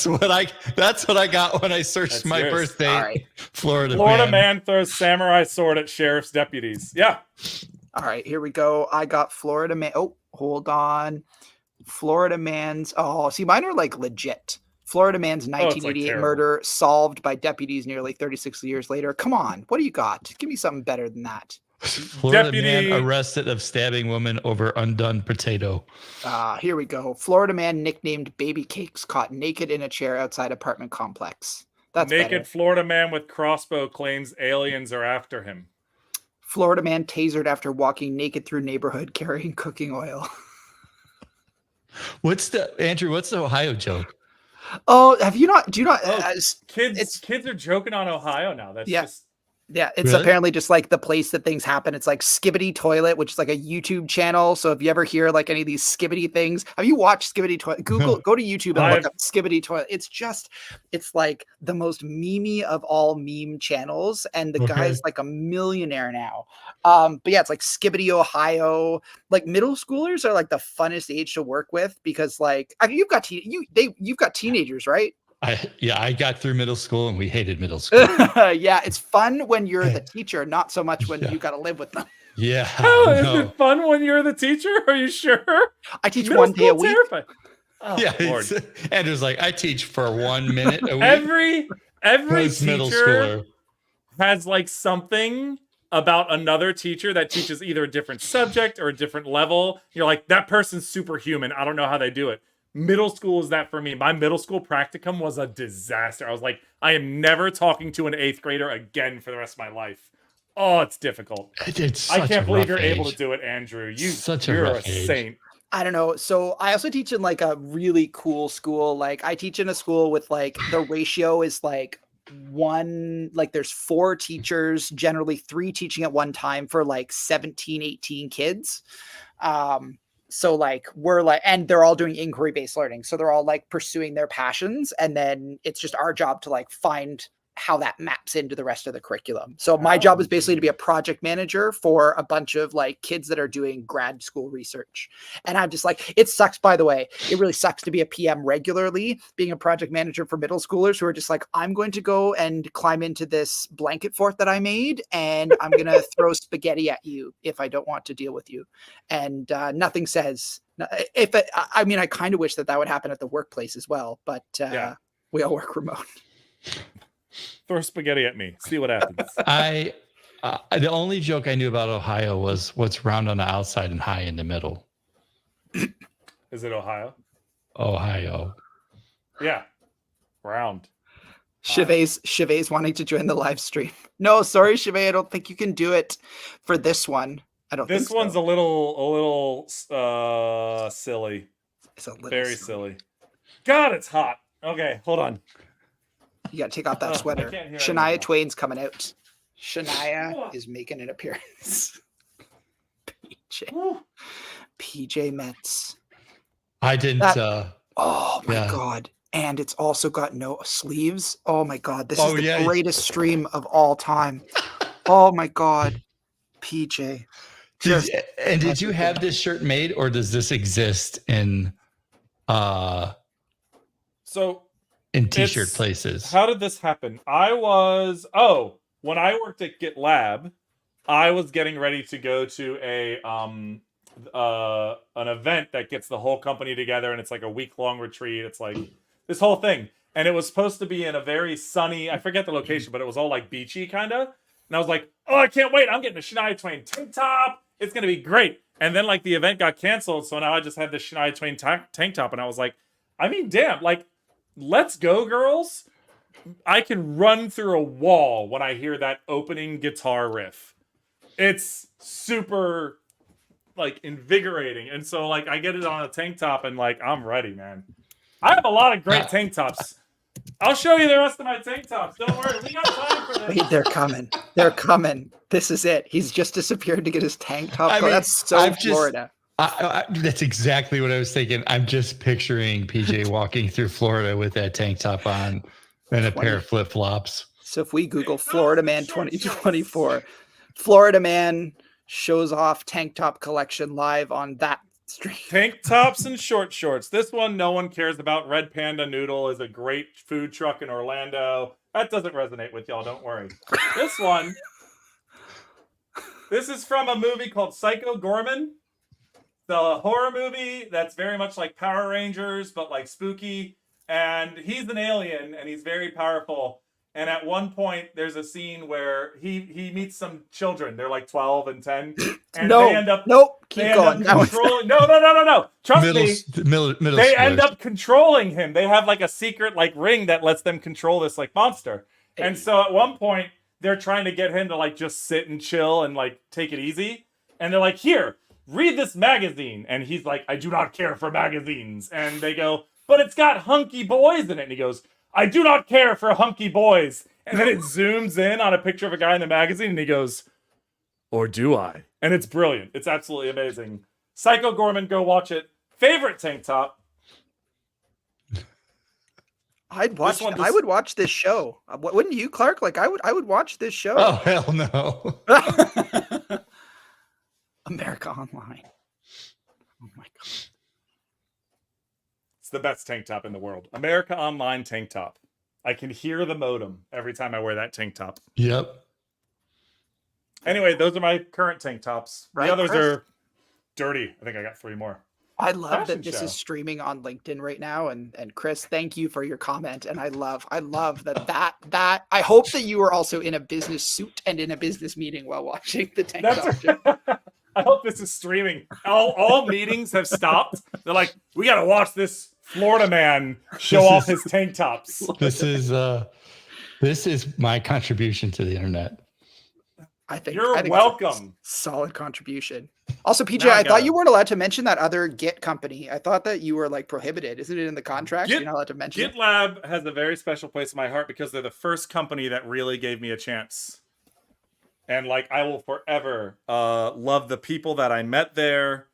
what I got when I searched That's my yours. birthday. All right. Florida man throws samurai sword at sheriff's deputies. Yeah. All right, here we go. I got Florida man. Oh, hold on. Florida man's. Oh, see, mine are like legit. Florida man's 1988 terrible. murder solved by deputies nearly 36 years later. Come on, what do you got? Give me something better than that. Florida man arrested of stabbing woman over undone potato. Here we go. Florida man nicknamed Baby Cakes caught naked in a chair outside apartment complex. That's naked better. Florida man with crossbow claims aliens are after him. Florida man tasered after walking naked through neighborhood carrying cooking oil. What's the Ohio joke? Oh, have you not? Do you not? Kids are joking on Ohio now. That's just. Yeah, it's Really? apparently just like the place that things happen. It's like Skibbity Toilet, which is like a YouTube channel. So if you ever hear like any of these Skibbity things, have you watched Skibbity Toilet? Go to YouTube and look up Skibbity Toilet. It's like the most memey of all meme channels. And the guy's like a millionaire now. But yeah, it's like Skibbity, Ohio. Like middle schoolers are like the funnest age to work with because like you've got teenagers, right? I got through middle school and we hated middle school. Yeah, it's fun when you're the teacher, not so much when you got to live with them. Yeah. Is it fun when you're the teacher? Are you sure? I teach middle 1 day a week. Terrifying. Oh, yeah, Lord. Andrew's like, I teach for 1 minute a week. Every teacher has like something about another teacher that teaches either a different subject or a different level. You're like, that person's superhuman. I don't know how they do it. Middle school is that for me. My middle school practicum was a disaster. I was like, I am never talking to an 8th grader again for the rest of my life. Oh, it's difficult. I can't believe you're able to do it, Andrew. You're a saint. I don't know. So I also teach in like a really cool school. Like I teach in a school with like the ratio is like there's 4 teachers, generally 3 teaching at one time for like 17, 18 kids. So like we're like, and they're all doing inquiry-based learning. So they're all like pursuing their passions. And then it's just our job to like find how that maps into the rest of the curriculum. So my job is basically to be a project manager for a bunch of like kids that are doing grad school research. And I'm just like, it sucks, by the way, it really sucks to be a PM regularly, being a project manager for middle schoolers who are just like, I'm going to go and climb into this blanket fort that I made, and I'm going to throw spaghetti at you if I don't want to deal with you. And nothing says, I mean, I kind of wish that would happen at the workplace as well, but we all work remote. Throw spaghetti at me. See what happens. The only joke I knew about Ohio was what's round on the outside and high in the middle. Is it Ohio? Ohio. Yeah. Round. Chevet's wanting to join the live stream. No, sorry, Chevet. I don't think you can do it for this one. I don't think this one's a little silly. It's a little very silly. God, it's hot. Okay, hold on. You got to take off that sweater. Shania Twain's coming out. Shania is making an appearance. PJ Metz. I didn't. Oh my Yeah. God. And it's also got no sleeves. Oh my God. This is Oh, the yeah. greatest stream of all time. Oh my God. PJ. Just Did you have this shirt made, or does this exist in So t-shirt places? How did this happen? When I worked at GitLab, I was getting ready to go to an event that gets the whole company together, and it's like a week-long retreat. It's like this whole thing, and it was supposed to be in a very sunny, I forget the location, but it was all like beachy kind of. And I was like, oh, I can't wait! I'm getting a Shania Twain tank top. It's gonna be great. And then like the event got canceled, so now I just had this Shania Twain tank top, and I was like, I mean, damn, like, let's go, girls. I can run through a wall when I hear that opening guitar riff. It's super like invigorating. And so like I get it on a tank top and like I'm ready, man. I have a lot of great tank tops. I'll show you the rest of my tank tops. Don't worry, we got time for this. Wait, they're coming. They're coming. This is it. He's just disappeared to get his tank top. I mean, that's so Florida. That's exactly what I was thinking. I'm just picturing PJ walking through Florida with that tank top on and a pair of flip-flops. So if we Google Florida Man 2024, Florida Man shows off tank top collection live on that stream. Tank tops and short shorts. This one no one cares about. Red Panda Noodle is a great food truck in Orlando. That doesn't resonate with y'all, don't worry. This one, this is from a movie called Psycho Gorman. The horror movie that's very much like Power Rangers, but like spooky. And he's an alien, and he's very powerful. And at one point, there's a scene where he meets some children. They're like 12 and 10. And they end up... Keep going. No. Trust me. They end schoolers. up controlling him. They have like a secret like ring that lets them control this like monster. And so at one point, they're trying to get him to like just sit and chill and like take it easy. And they're like, here, read this magazine. And he's like, I do not care for magazines. And they go, but it's got hunky boys in it. And he goes, I do not care for hunky boys. And then it zooms in on a picture of a guy in the magazine and he goes, or do I? And it's brilliant. It's absolutely amazing. Psycho Gorman, go watch it. Favorite tank top? I would watch this show. Wouldn't you, Clark? Like I would watch this show. Oh, hell no. America Online. Oh my God. It's the best tank top in the world. America Online tank top. I can hear the modem every time I wear that tank top. Yep. Anyway, those are my current tank tops. Right, the others Chris? are dirty. I think I got 3 more. I love Fashion that this show. is streaming on LinkedIn right now, and Chris, thank you for your comment. And I love that. I hope that you were also in a business suit and in a business meeting while watching the tank top show. I hope this is streaming. All meetings have stopped. They're like, we got to watch this Florida man show off his tank tops. This is my contribution to the internet. I think you're it's welcome. a solid contribution. Also, PJ, Now I thought you weren't allowed to mention that other Git company. I thought that you were like prohibited. Isn't it in the contract? You're not allowed to mention it. GitLab has a very special place in my heart because they're the first company that really gave me a chance. And like, I will forever love the people that I met there.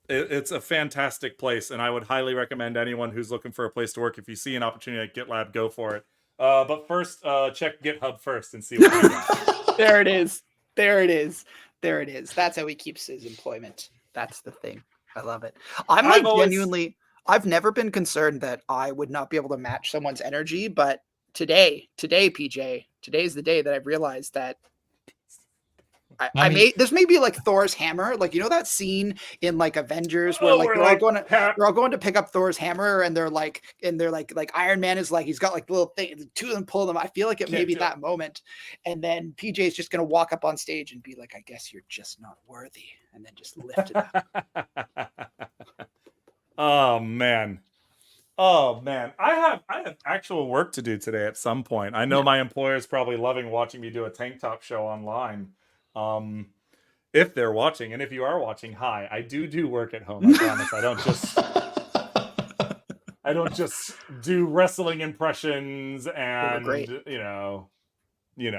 It's a fantastic place, and I would highly recommend anyone who's looking for a place to work. If you see an opportunity at GitLab, go for it. But first, check GitHub first and see what you got. There it is. That's how he keeps his employment. That's the thing. I love it. I've never been concerned that I would not be able to match someone's energy, but today, PJ, today's the day that I've realized that this may be like Thor's hammer, like that scene in like Avengers where they're all going to pick up Thor's hammer, and they're like Iron Man is like, he's got like the little thing, the two of them pull them. I feel like it may be that moment, and then PJ is just gonna walk up on stage and be like, I guess you're just not worthy, and then just lift it up. Oh man, I have actual work to do today at some point. I know my employer is probably loving watching me do a tank top show online. If they're watching, and if you are watching, hi, I do work at home. I promise. I don't just do wrestling impressions and you know.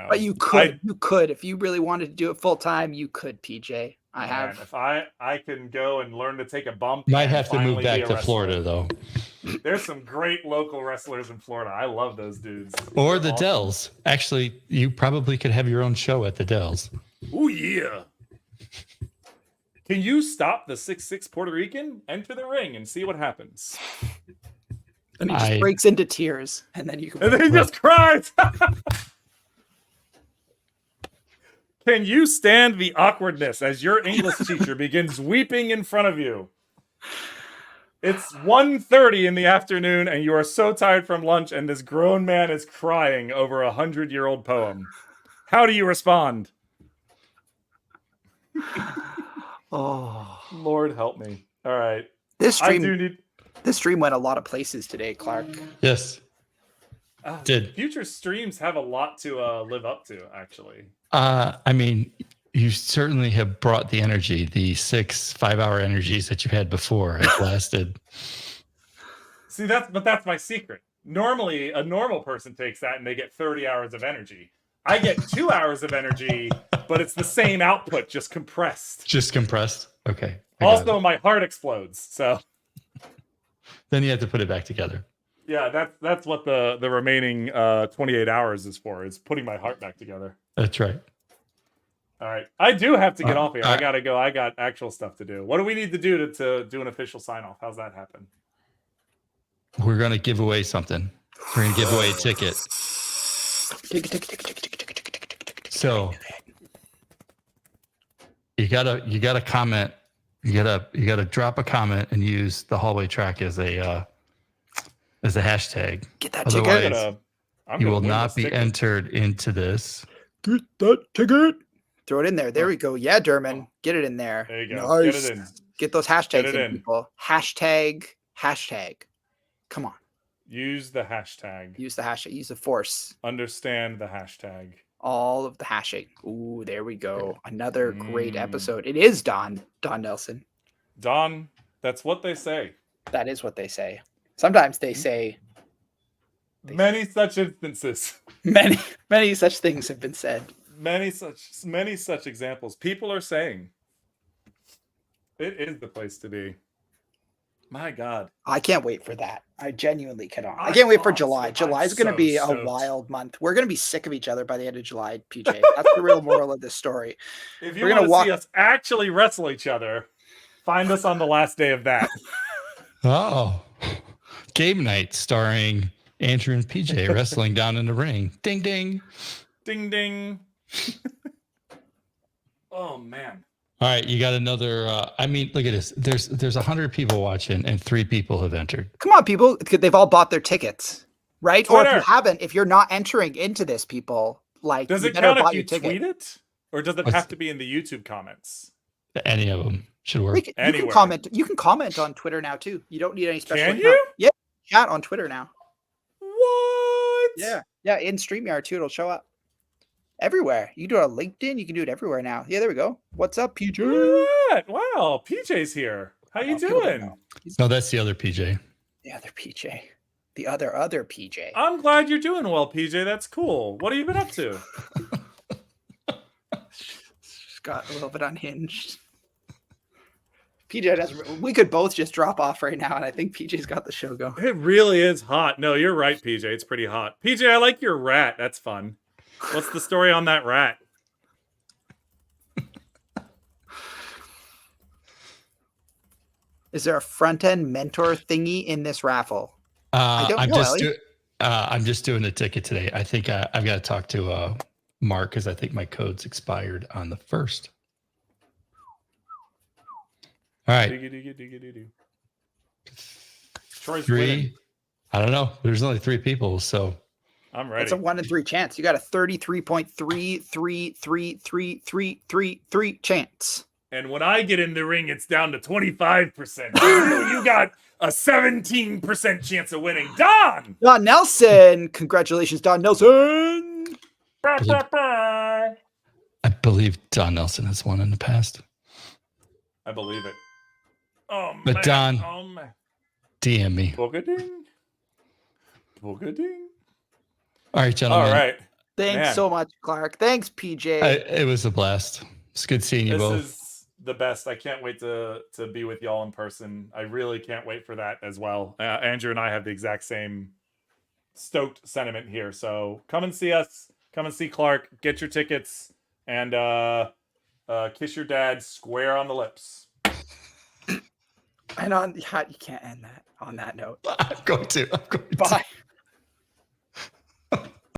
But you could if you really wanted to do it full time. You could, PJ. I Man, have. if I can go and learn to take a bump. Might and have to move finally be back a to wrestler. Florida though, There's some great local wrestlers in Florida. I love those dudes. or They're the awesome. Dells. Actually, you probably could have your own show at the Dells. Oh yeah. Can you stop the 6'6" Puerto Rican? Enter the ring and see what happens. And he just breaks into tears, and then you can. And then he just cries. Can you stand the awkwardness as your English teacher begins weeping in front of you? It's 1:30 in the afternoon, and you are so tired from lunch, and this grown man is crying over a 100-year-old poem. How do you respond? Oh, Lord help me. All right. this stream. I do need... This stream went a lot of places today, Clark. Yes. Did future streams have a lot to live up to, actually. I mean, you certainly have brought the energy. The 6 5-hour energies that you've had before have lasted. See, that's my secret. Normally, a normal person takes that and they get 30 hours of energy. I get 2 hours of energy, but it's the same output, just compressed. Just compressed. Okay. Also, my heart explodes. So then you have to put it back together. yeah, that's what the remaining 28 hours is for. Is putting my heart back together. That's right. All right, I do have to get off here. I gotta go. I got actual stuff to do. What do we need to do to do an official sign off? How's that happen? We're gonna give away something. We're gonna give away a ticket. So you gotta comment. You gotta drop a comment and use the hallway track as a hashtag. Get that Otherwise, ticket. you will not be entered into this. Get that ticket. Throw it in there. There we go. Yeah, Derman. Get it in there. There you go. Nice. Get it in. Get those hashtags in. people. Hashtag. Come on. Use the hashtag. Use the hashtag. Use the force. Understand the hashtag. All of the hashing. Ooh, there we go. Another great episode. It is Don Nelson. Don, that's what they say. That is what they say. Sometimes they say many such instances. Many such things have been said. Many such examples. People are saying it is the place to be. My God. I can't wait for that. I genuinely cannot. I can't wait for July. July is going to be a wild month. We're going to be sick of each other by the end of July, PJ. That's the real moral of this story. If you want to see us actually wrestle each other, find us on the last day of that. Oh, game night starring Andrew and PJ wrestling down in the ring. Ding, ding. Ding, ding. Oh, man. All right, you got another. I mean, look at this. There's 100 people watching, and 3 people have entered. Come on, people! They've all bought their tickets, right? Twitter. Or if you haven't, if you're not entering into this, people, like, does it count if you tweet it, or does it have to be in the YouTube comments? Any of them should work. You can comment. You can comment on Twitter now too. You don't need any special. Can you? Yeah, chat on Twitter now. What? Yeah. In StreamYard too, it'll show up. Everywhere. You can do it on LinkedIn. You can do it everywhere now. Yeah, there we go. What's up, PJ? Look at that. Wow, PJ's here. How you doing? No, that's the other PJ. The other PJ. The other PJ. I'm glad you're doing well, PJ. That's cool. What have you been up to? Just got a little bit unhinged. PJ doesn't. We could both just drop off right now, and I think PJ's got the show going. It really is hot. No, you're right, PJ. It's pretty hot. PJ, I like your rat. That's fun. What's the story on that rat? Is there a front end mentor thingy in this raffle? I'm just doing the ticket today. I think I've got to talk to Mark because I think my code's expired on the 1st. All right. Troy's 3. winning. I don't know. There's only 3 people, so I'm ready. It's a 1 in 3 chance. You got a 33.3333333 chance. And when I get in the ring, it's down to 25%. You got a 17% chance of winning. Don Nelson. Congratulations, Don Nelson. I believe Don Nelson has won in the past. I believe it. Oh, but man. Don, oh, man. DM me. Booga-ding. Booga-ding. All right, gentlemen. All right. Thanks so much, Clark. Thanks, PJ. It was a blast. It's good seeing you both. the best. I can't wait to be with y'all in person. I really can't wait for that as well. Andrew and I have the exact same stoked sentiment here. So come and see us. Come and see Clark. Get your tickets and kiss your dad square on the lips. And on you can't end that on that note. I'm going to. Bye.